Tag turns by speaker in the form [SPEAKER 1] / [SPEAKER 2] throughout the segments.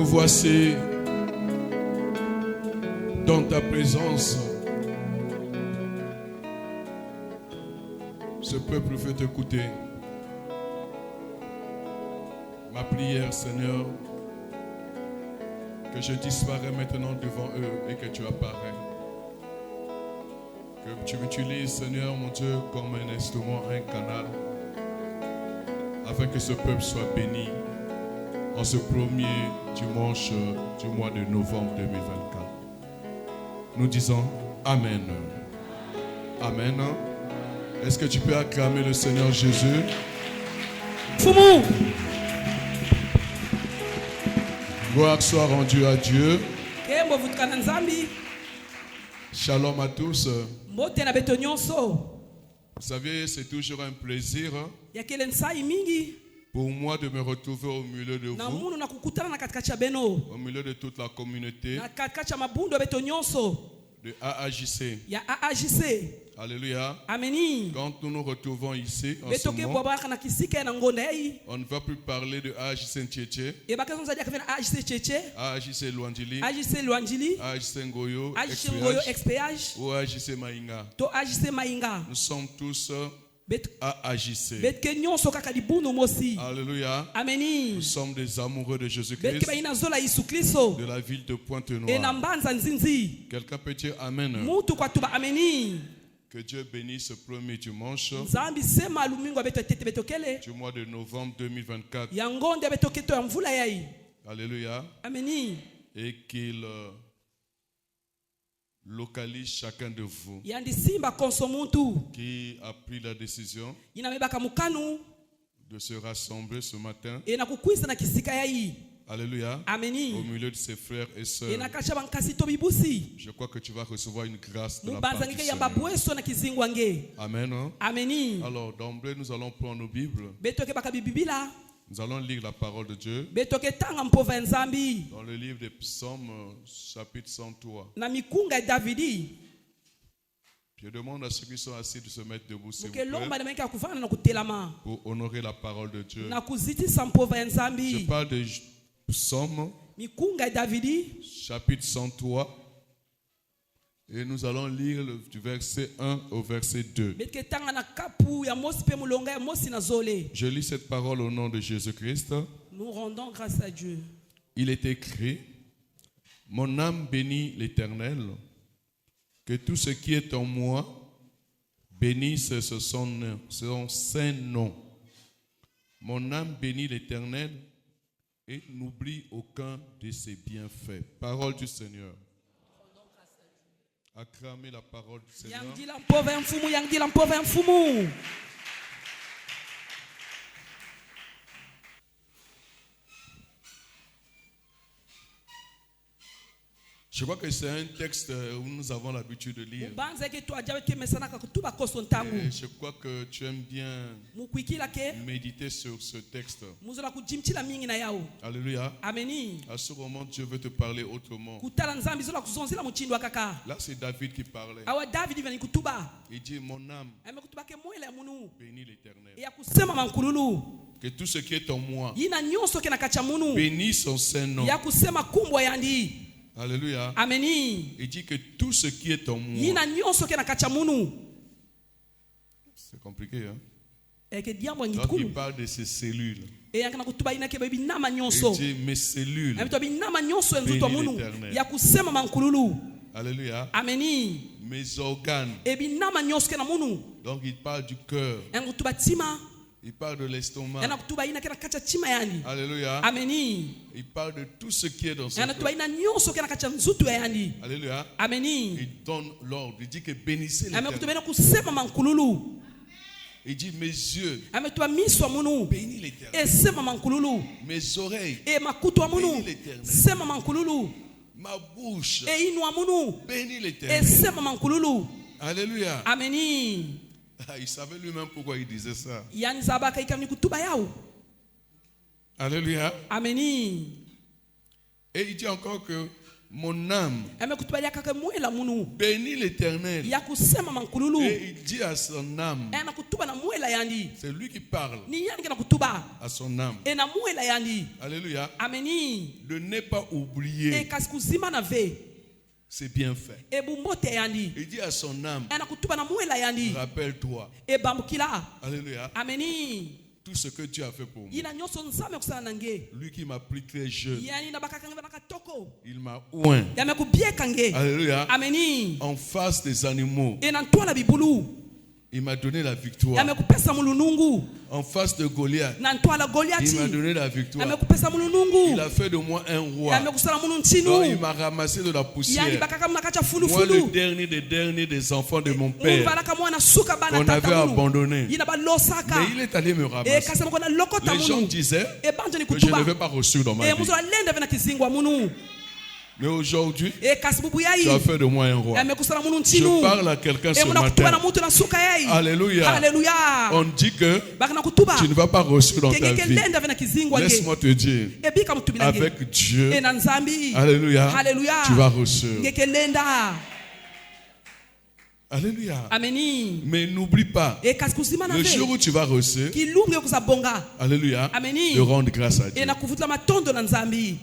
[SPEAKER 1] nous voici dans ta présence. Ce peuple veut t'écouter. Ma prière, Seigneur, que je disparais maintenant devant eux et que tu apparais. Que tu m'utilises, Seigneur, mon Dieu, comme un instrument, un canal, afin que ce peuple soit béni en ce premier dimanche du mois de novembre 2024. Nous disons Amen. Amen. Est-ce que tu peux acclamer le Seigneur Jésus?
[SPEAKER 2] Fumu.
[SPEAKER 1] Gloire soit rendue à Dieu.
[SPEAKER 2] Kembo vutkana nzambi.
[SPEAKER 1] Shalom à tous.
[SPEAKER 2] Mbote na beto nyonso.
[SPEAKER 1] Vous savez, c'est toujours un plaisir
[SPEAKER 2] Yakele nsai mingi.
[SPEAKER 1] pour moi de me retrouver au milieu de
[SPEAKER 2] Na
[SPEAKER 1] vous,
[SPEAKER 2] munu na kukutana na katikati ya beno.
[SPEAKER 1] au milieu de toute la communauté
[SPEAKER 2] Na katikati ya mabundo beto nyonso.
[SPEAKER 1] de AAJC.
[SPEAKER 2] Ya AAJC.
[SPEAKER 1] Alléluia.
[SPEAKER 2] Ameni.
[SPEAKER 1] Quand nous nous retrouvons ici, en ce
[SPEAKER 2] Beto ke
[SPEAKER 1] moment,
[SPEAKER 2] bwabaka na kisika na ngondei.
[SPEAKER 1] on ne va plus parler de AAJC Ntchétché,
[SPEAKER 2] E bakazo nzadi akafena AAJC Cheche.
[SPEAKER 1] AAJC Luandili,
[SPEAKER 2] AAJC Luandili.
[SPEAKER 1] AAJC Ngoyo,
[SPEAKER 2] AAJC Ngoyo
[SPEAKER 1] XPH,
[SPEAKER 2] XPH.
[SPEAKER 1] ou AAJC Maïnga.
[SPEAKER 2] To AAJC Mainga.
[SPEAKER 1] Nous sommes tous
[SPEAKER 2] Bet
[SPEAKER 1] AAJC.
[SPEAKER 2] ke nyonso kaka libuno mosi.
[SPEAKER 1] Alléluia.
[SPEAKER 2] Ameni.
[SPEAKER 1] Nous sommes des amoureux de
[SPEAKER 2] Bet
[SPEAKER 1] Jésus-Christ,
[SPEAKER 2] ke baina zola Yesu Kristo.
[SPEAKER 1] de la ville de
[SPEAKER 2] E na
[SPEAKER 1] Pointe-Noire.
[SPEAKER 2] mbanza nzinzi.
[SPEAKER 1] Quelqu'un peut dire Amen.
[SPEAKER 2] Mutu kwa tuba ameni.
[SPEAKER 1] Que Dieu bénisse ce premier dimanche
[SPEAKER 2] Nzambi sema lumingo beto tete beto kele.
[SPEAKER 1] du mois de novembre 2024.
[SPEAKER 2] Ya ngonde beto keto ya mvula yai.
[SPEAKER 1] Alléluia.
[SPEAKER 2] Ameni.
[SPEAKER 1] Et qu'il localise chacun de vous
[SPEAKER 2] Yandi simba konso muntu.
[SPEAKER 1] qui a pris la décision
[SPEAKER 2] Ina mebaka mukanu.
[SPEAKER 1] de se rassembler ce matin.
[SPEAKER 2] E na kukwisa na kisika yai.
[SPEAKER 1] Alléluia. Au
[SPEAKER 2] Ameni.
[SPEAKER 1] milieu de ses frères et
[SPEAKER 2] E
[SPEAKER 1] sœurs.
[SPEAKER 2] na kasha bankasi to bibusi.
[SPEAKER 1] Je crois que tu vas recevoir une grâce de la part
[SPEAKER 2] Mubanza
[SPEAKER 1] du
[SPEAKER 2] ngike ya
[SPEAKER 1] Seigneur.
[SPEAKER 2] babweso na kizingwange.
[SPEAKER 1] Amen.
[SPEAKER 2] Ameni.
[SPEAKER 1] Alors, d'emblée, nous allons prendre nos Bibles.
[SPEAKER 2] Beto ke baka bibibila.
[SPEAKER 1] Nous allons lire la parole de Dieu
[SPEAKER 2] Beto ke tanga mpova nzambi.
[SPEAKER 1] dans le livre des Psaumes, chapitre 103.
[SPEAKER 2] Na mikunga ya Davidi.
[SPEAKER 1] Je demande à ceux qui sont assis de se mettre debout, s'il vous
[SPEAKER 2] Muke lomba
[SPEAKER 1] plaît,
[SPEAKER 2] na menka kufana na kutelama.
[SPEAKER 1] pour honorer la parole de Dieu.
[SPEAKER 2] Na kuzitisa mpova
[SPEAKER 1] Je
[SPEAKER 2] nzambi.
[SPEAKER 1] parle de Psaume,
[SPEAKER 2] Mikunga ya Davidi.
[SPEAKER 1] chapitre 103. Et nous allons lire du verset 1 au verset 2.
[SPEAKER 2] Beto ke tanga na kapu ya mosi pe mulonga ya mosi na zole.
[SPEAKER 1] Je lis cette parole au nom de Jésus-Christ.
[SPEAKER 2] Nous rendons grâce à Dieu.
[SPEAKER 1] Il est écrit: Mon âme bénit l'Éternel, que tout ce qui est en moi bénisse son saint nom. Mon âme bénit l'Éternel et n'oublie aucun de ses bienfaits. Parole du Seigneur. Acclamez la parole du Seigneur.
[SPEAKER 2] Yang dila mpova ya mfumu, yang dila mpova ya mfumu.
[SPEAKER 1] Je crois que c'est un texte où nous avons l'habitude de lire.
[SPEAKER 2] Mubanza ke to ajabe ke mesana ka kutuba koso ntangu.
[SPEAKER 1] Et je crois que tu aimes bien
[SPEAKER 2] Mukwikila ke
[SPEAKER 1] méditer sur ce texte.
[SPEAKER 2] muzola kujimchila mingi na yao.
[SPEAKER 1] Alléluia.
[SPEAKER 2] Ameni.
[SPEAKER 1] À ce moment, Dieu veut te parler autrement.
[SPEAKER 2] Kutala nzambi zola kuzonzila muchindo kaka.
[SPEAKER 1] Là, c'est David qui parlait.
[SPEAKER 2] Awa David vani kutuba.
[SPEAKER 1] Il dit: Mon âme
[SPEAKER 2] Ame kutuba ke mwele ya munu.
[SPEAKER 1] bénit l'Éternel.
[SPEAKER 2] Ya kusema mankululu.
[SPEAKER 1] Que tout ce qui est en moi
[SPEAKER 2] Yina nyonso ke na kacha munu.
[SPEAKER 1] bénit son saint nom.
[SPEAKER 2] Ya kusema kumbwa yandi.
[SPEAKER 1] Alléluia.
[SPEAKER 2] Ameni.
[SPEAKER 1] Il dit que tout ce qui est en moi.
[SPEAKER 2] Yina nyonso ke na kacha munu.
[SPEAKER 1] C'est compliqué, hein?
[SPEAKER 2] Eke diambo
[SPEAKER 1] Donc, il
[SPEAKER 2] ngitkulu.
[SPEAKER 1] parle de ses cellules.
[SPEAKER 2] E yankana kutuba ina ke baby nama
[SPEAKER 1] Il
[SPEAKER 2] nyonso.
[SPEAKER 1] dit: Mes cellules.
[SPEAKER 2] Ame to binama nyonso enzuto
[SPEAKER 1] Bénis
[SPEAKER 2] munu.
[SPEAKER 1] l'Éternel.
[SPEAKER 2] Ya kusema mankululu.
[SPEAKER 1] Alléluia.
[SPEAKER 2] Ameni.
[SPEAKER 1] Mes organes.
[SPEAKER 2] E binama nyonso ke na munu.
[SPEAKER 1] Donc, il parle du cœur.
[SPEAKER 2] Ena kutuba tima.
[SPEAKER 1] Il parle de l'estomac.
[SPEAKER 2] Ena kutuba ina ke na kacha tima yani.
[SPEAKER 1] Alléluia.
[SPEAKER 2] Ameni.
[SPEAKER 1] Il parle de tout ce qui est dans son
[SPEAKER 2] Ena
[SPEAKER 1] cœur.
[SPEAKER 2] kutuba ina nyonso ke na kacha nzutu yani.
[SPEAKER 1] Alléluia.
[SPEAKER 2] Ameni.
[SPEAKER 1] Il donne l'ordre. Il dit que bénissez
[SPEAKER 2] Ame kutuba
[SPEAKER 1] l'Éternel.
[SPEAKER 2] ina kusema mankululu.
[SPEAKER 1] Il dit: Mes yeux
[SPEAKER 2] Ame kutuba miswa munu.
[SPEAKER 1] bénis l'Éternel.
[SPEAKER 2] E sema mankululu.
[SPEAKER 1] Mes oreilles,
[SPEAKER 2] E makutu wa munu.
[SPEAKER 1] Bénis l'Éternel.
[SPEAKER 2] Sema mankululu.
[SPEAKER 1] ma bouche
[SPEAKER 2] E inwa munu.
[SPEAKER 1] bénis
[SPEAKER 2] E
[SPEAKER 1] l'Éternel.
[SPEAKER 2] sema mankululu.
[SPEAKER 1] Alléluia.
[SPEAKER 2] Ameni.
[SPEAKER 1] Il savait lui-même pourquoi il disait ça.
[SPEAKER 2] Yani zabaka ikamni kutuba yao.
[SPEAKER 1] Alléluia.
[SPEAKER 2] Ameni.
[SPEAKER 1] Et il dit encore que mon âme
[SPEAKER 2] amekutubalia kaka mwela munu
[SPEAKER 1] bénit l'Éternel.
[SPEAKER 2] ya kusema mankululu
[SPEAKER 1] Et il dit à son âme,
[SPEAKER 2] anakutuba na mwela yandi
[SPEAKER 1] c'est lui qui parle
[SPEAKER 2] ni yani kana kutuba
[SPEAKER 1] à son âme.
[SPEAKER 2] na mwela yandi.
[SPEAKER 1] Alléluia.
[SPEAKER 2] Ameni
[SPEAKER 1] De ne pas oublier
[SPEAKER 2] kasi kuzima na ve
[SPEAKER 1] c'est bien fait.
[SPEAKER 2] bumbote yandi
[SPEAKER 1] Il dit à son âme,
[SPEAKER 2] anakutuba na mwela yandi
[SPEAKER 1] rappelle-toi.
[SPEAKER 2] bambukila.
[SPEAKER 1] Alléluia.
[SPEAKER 2] Ameni
[SPEAKER 1] Tout ce que tu as fait pour moi.
[SPEAKER 2] ina nyonso nzambe kusana nange
[SPEAKER 1] Lui qui m'a pris très jeune,
[SPEAKER 2] yani na bakakanga na katoko
[SPEAKER 1] il m'a oint.
[SPEAKER 2] yamekubieka nge.
[SPEAKER 1] Alléluia.
[SPEAKER 2] Ameni
[SPEAKER 1] En face des animaux,
[SPEAKER 2] na ntwala bibulu
[SPEAKER 1] il m'a donné la victoire.
[SPEAKER 2] yamekupesa mulunungu
[SPEAKER 1] En face de Goliath,
[SPEAKER 2] na ntwala
[SPEAKER 1] il
[SPEAKER 2] Goliati
[SPEAKER 1] m'a donné la victoire.
[SPEAKER 2] yamekupesa mulunungu
[SPEAKER 1] Il a fait de moi un roi.
[SPEAKER 2] yamekusala munu
[SPEAKER 1] Donc il
[SPEAKER 2] ntinu
[SPEAKER 1] m'a ramassé de la
[SPEAKER 2] yani
[SPEAKER 1] poussière.
[SPEAKER 2] bakaka mnakacha
[SPEAKER 1] Moi, le
[SPEAKER 2] fulufulu
[SPEAKER 1] dernier des derniers des enfants de mon père,
[SPEAKER 2] umbalaka mwana suka bana
[SPEAKER 1] qu'on avait
[SPEAKER 2] tata mulu
[SPEAKER 1] abandonné.
[SPEAKER 2] ina balosaka
[SPEAKER 1] Mais il est allé me ramasser.
[SPEAKER 2] kasema kona lokota
[SPEAKER 1] Les gens
[SPEAKER 2] munu
[SPEAKER 1] disaient
[SPEAKER 2] banjo ni
[SPEAKER 1] que je ne
[SPEAKER 2] kutuba
[SPEAKER 1] l'avais pas reçu dans ma vie.
[SPEAKER 2] muzo alenda vena kizingwa munu
[SPEAKER 1] Mais aujourd'hui,
[SPEAKER 2] kasi bubu
[SPEAKER 1] tu as
[SPEAKER 2] yayi
[SPEAKER 1] fait de moi un roi.
[SPEAKER 2] yamekusala munu
[SPEAKER 1] Je
[SPEAKER 2] ntinu
[SPEAKER 1] parle à quelqu'un ce
[SPEAKER 2] muna kutuba na
[SPEAKER 1] matin.
[SPEAKER 2] mutu na suka yayi.
[SPEAKER 1] Alléluia.
[SPEAKER 2] Haleluya.
[SPEAKER 1] On dit que
[SPEAKER 2] bakana kutuba
[SPEAKER 1] tu ne vas pas reçu dans ta
[SPEAKER 2] kengeke
[SPEAKER 1] vie.
[SPEAKER 2] lenda vena kizingwa nge
[SPEAKER 1] Laisse-moi te dire,
[SPEAKER 2] bika mutubila nge
[SPEAKER 1] avec Dieu,
[SPEAKER 2] na nzambi.
[SPEAKER 1] Alléluia,
[SPEAKER 2] Haleluya.
[SPEAKER 1] tu vas reçu.
[SPEAKER 2] ngeke lenda.
[SPEAKER 1] Alléluia.
[SPEAKER 2] Ameni
[SPEAKER 1] Mais n'oublie pas,
[SPEAKER 2] kasi kuzima na
[SPEAKER 1] le
[SPEAKER 2] ve
[SPEAKER 1] jour où tu vas reçu,
[SPEAKER 2] kilungu kusabonga
[SPEAKER 1] Alléluia,
[SPEAKER 2] Ameni.
[SPEAKER 1] de rendre grâce à Dieu.
[SPEAKER 2] na kuvutula matondo na nzambi.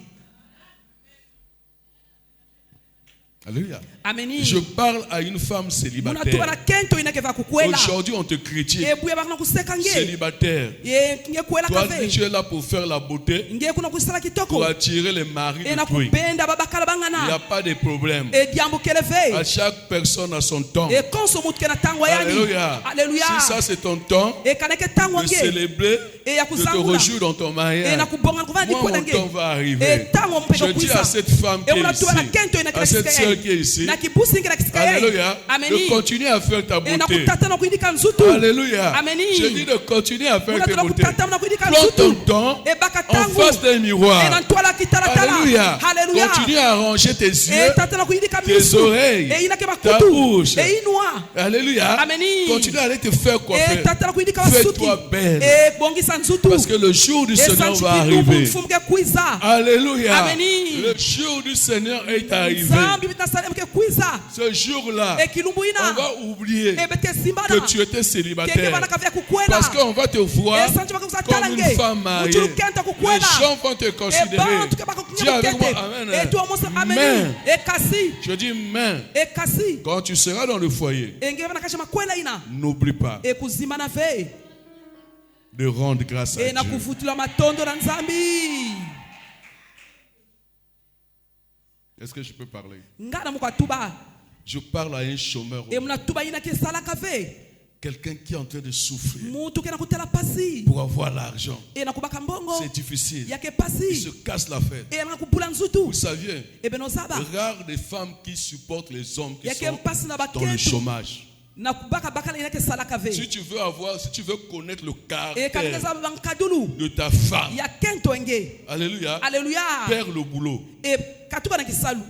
[SPEAKER 1] Alléluia.
[SPEAKER 2] Ameni
[SPEAKER 1] Je parle à une femme
[SPEAKER 2] munatuba na
[SPEAKER 1] célibataire.
[SPEAKER 2] kento inakeva kukwela
[SPEAKER 1] Aujourd'hui, on te critique.
[SPEAKER 2] buya bakana kuseka nge
[SPEAKER 1] Célibataire.
[SPEAKER 2] nge kwela
[SPEAKER 1] Toi,
[SPEAKER 2] kafe
[SPEAKER 1] tu es là pour faire la beauté,
[SPEAKER 2] nge kuna kusala
[SPEAKER 1] pour
[SPEAKER 2] kitoko
[SPEAKER 1] attirer les maris
[SPEAKER 2] na
[SPEAKER 1] de toi.
[SPEAKER 2] kupenda babakala
[SPEAKER 1] Il n'y a
[SPEAKER 2] bangana
[SPEAKER 1] pas de problème.
[SPEAKER 2] diambukele
[SPEAKER 1] À
[SPEAKER 2] ve
[SPEAKER 1] chaque personne a son temps.
[SPEAKER 2] konso mutu kena tango yani.
[SPEAKER 1] Alléluia.
[SPEAKER 2] Haleluya.
[SPEAKER 1] Si ça c'est ton temps
[SPEAKER 2] kaneke tango
[SPEAKER 1] de
[SPEAKER 2] nge
[SPEAKER 1] célébrer,
[SPEAKER 2] ya
[SPEAKER 1] de te
[SPEAKER 2] kuzangula
[SPEAKER 1] réjouir dans ton mariage,
[SPEAKER 2] na kubonga kuvana
[SPEAKER 1] moi
[SPEAKER 2] dikwela
[SPEAKER 1] mon temps
[SPEAKER 2] nge
[SPEAKER 1] va arriver.
[SPEAKER 2] tango mpendo
[SPEAKER 1] Je dis
[SPEAKER 2] kuisa
[SPEAKER 1] à cette femme qui est
[SPEAKER 2] munatuba na
[SPEAKER 1] ici,
[SPEAKER 2] kento inakela
[SPEAKER 1] à cette
[SPEAKER 2] kisika
[SPEAKER 1] sœur qui est ici,
[SPEAKER 2] na kibusi ngela kisika
[SPEAKER 1] Alléluia,
[SPEAKER 2] Ameni
[SPEAKER 1] de continuer à faire ta
[SPEAKER 2] na
[SPEAKER 1] beauté.
[SPEAKER 2] kutata na kuidika nzutu.
[SPEAKER 1] Alléluia.
[SPEAKER 2] Ameni.
[SPEAKER 1] Je dis de continuer à faire tes
[SPEAKER 2] Munataka
[SPEAKER 1] beautés.
[SPEAKER 2] kutata na kuidika
[SPEAKER 1] Prends ton
[SPEAKER 2] nzutu
[SPEAKER 1] temps
[SPEAKER 2] baka
[SPEAKER 1] en
[SPEAKER 2] tangu
[SPEAKER 1] face d'un miroir.
[SPEAKER 2] na ntwala kitalatala.
[SPEAKER 1] Alléluia.
[SPEAKER 2] Haleluya.
[SPEAKER 1] Continue à arranger tes yeux,
[SPEAKER 2] tata na kuidika
[SPEAKER 1] tes
[SPEAKER 2] misu
[SPEAKER 1] oreilles,
[SPEAKER 2] inake
[SPEAKER 1] ta
[SPEAKER 2] bakutu
[SPEAKER 1] bouche.
[SPEAKER 2] inwa
[SPEAKER 1] Alléluia.
[SPEAKER 2] Ameni.
[SPEAKER 1] Continue à aller te faire coiffer.
[SPEAKER 2] tata na kuidika basuki
[SPEAKER 1] Fais-toi belle.
[SPEAKER 2] bongisa nzutu
[SPEAKER 1] Parce que le jour du Seigneur va arriver.
[SPEAKER 2] mfumke kwiza
[SPEAKER 1] Alléluia.
[SPEAKER 2] Ameni.
[SPEAKER 1] Le jour du Seigneur est arrivé.
[SPEAKER 2] zambi bitasalemke kwiza
[SPEAKER 1] Ce jour-là,
[SPEAKER 2] kilumbu
[SPEAKER 1] on
[SPEAKER 2] ina
[SPEAKER 1] va oublier
[SPEAKER 2] bete simbana
[SPEAKER 1] que tu étais
[SPEAKER 2] kenge
[SPEAKER 1] célibataire.
[SPEAKER 2] bana kavya kukwela
[SPEAKER 1] Parce qu'on va te voir
[SPEAKER 2] santi bakuzatala
[SPEAKER 1] comme
[SPEAKER 2] nge
[SPEAKER 1] une femme mariée.
[SPEAKER 2] muchulu kenta
[SPEAKER 1] Les
[SPEAKER 2] kukwela
[SPEAKER 1] gens vont te considérer.
[SPEAKER 2] bantu ke
[SPEAKER 1] Dis avec moi,
[SPEAKER 2] bakunyamukete
[SPEAKER 1] Amen.
[SPEAKER 2] tuamosa
[SPEAKER 1] Amen.
[SPEAKER 2] ameni kasi
[SPEAKER 1] Je dis, mais
[SPEAKER 2] kasi
[SPEAKER 1] quand tu seras dans le foyer,
[SPEAKER 2] ngeke bana kasha makwela ina
[SPEAKER 1] n'oublie pas
[SPEAKER 2] kuzima na ve
[SPEAKER 1] de rendre grâce à
[SPEAKER 2] na
[SPEAKER 1] Dieu.
[SPEAKER 2] kuvutula matondo na nzambi.
[SPEAKER 1] Est-ce que je peux parler?
[SPEAKER 2] ngana mukwatuba
[SPEAKER 1] Je parle à un chômeur,
[SPEAKER 2] munatuba ina kesalaka ve
[SPEAKER 1] quelqu'un qui est en train de souffrir
[SPEAKER 2] mutu kena kutela pasi
[SPEAKER 1] pour avoir l'argent.
[SPEAKER 2] na kubaka mbongo
[SPEAKER 1] C'est difficile.
[SPEAKER 2] yake
[SPEAKER 1] Il
[SPEAKER 2] pasi
[SPEAKER 1] se casse la fête.
[SPEAKER 2] na kupula nzutu
[SPEAKER 1] Vous saviez,
[SPEAKER 2] benozaba
[SPEAKER 1] rares des femmes qui supportent les hommes qui
[SPEAKER 2] yake
[SPEAKER 1] sont
[SPEAKER 2] mpasi na
[SPEAKER 1] dans le
[SPEAKER 2] baketu
[SPEAKER 1] chômage.
[SPEAKER 2] na kubaka bakala ina kesalaka ve
[SPEAKER 1] Si tu veux connaître le caractère
[SPEAKER 2] kaneza bankadulu
[SPEAKER 1] de ta femme,
[SPEAKER 2] ya kento enge.
[SPEAKER 1] alléluia,
[SPEAKER 2] Alléluia.
[SPEAKER 1] perds le boulot.
[SPEAKER 2] Katuba na kisalu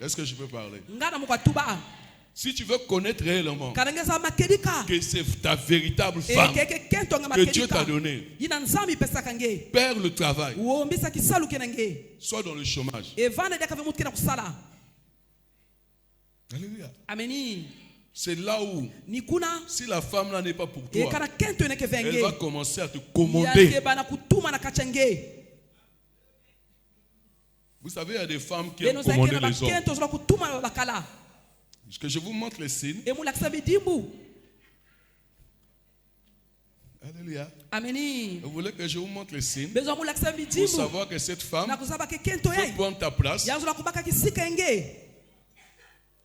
[SPEAKER 1] Est-ce que je peux parler?
[SPEAKER 2] ngana mukwatuba
[SPEAKER 1] Si tu veux connaître réellement
[SPEAKER 2] kanengeza makedika
[SPEAKER 1] que c'est ta véritable femme
[SPEAKER 2] keke kento nga
[SPEAKER 1] que Dieu
[SPEAKER 2] makedika
[SPEAKER 1] t'a donnée,
[SPEAKER 2] ina nzambi pesaka nge
[SPEAKER 1] perds le travail,
[SPEAKER 2] uombisa kisalu kena nge
[SPEAKER 1] sois dans le chômage.
[SPEAKER 2] evana daka mutu kena kusala.
[SPEAKER 1] Alléluia.
[SPEAKER 2] Ameni
[SPEAKER 1] C'est là où,
[SPEAKER 2] nikuna
[SPEAKER 1] si la femme là n'est pas pour toi,
[SPEAKER 2] kana kento ina
[SPEAKER 1] elle va
[SPEAKER 2] kevenge
[SPEAKER 1] commencer à te commander.
[SPEAKER 2] yake bana kutuma na kachenge
[SPEAKER 1] Vous savez, il y a des femmes qui aiment
[SPEAKER 2] beno
[SPEAKER 1] commander
[SPEAKER 2] zakena
[SPEAKER 1] les hommes.
[SPEAKER 2] bakento zwa kutuma na bakala
[SPEAKER 1] Que je vous montre les signes.
[SPEAKER 2] emulakisa bidimbu.
[SPEAKER 1] Alléluia.
[SPEAKER 2] Ameni
[SPEAKER 1] Vous voulez que je vous montre les signes
[SPEAKER 2] bezo mulakisa
[SPEAKER 1] pour
[SPEAKER 2] bidimbu
[SPEAKER 1] savoir que cette femme
[SPEAKER 2] na kuzaba ke kento
[SPEAKER 1] peut
[SPEAKER 2] yai
[SPEAKER 1] prendre ta place,
[SPEAKER 2] yanzo la kubaka kisika enge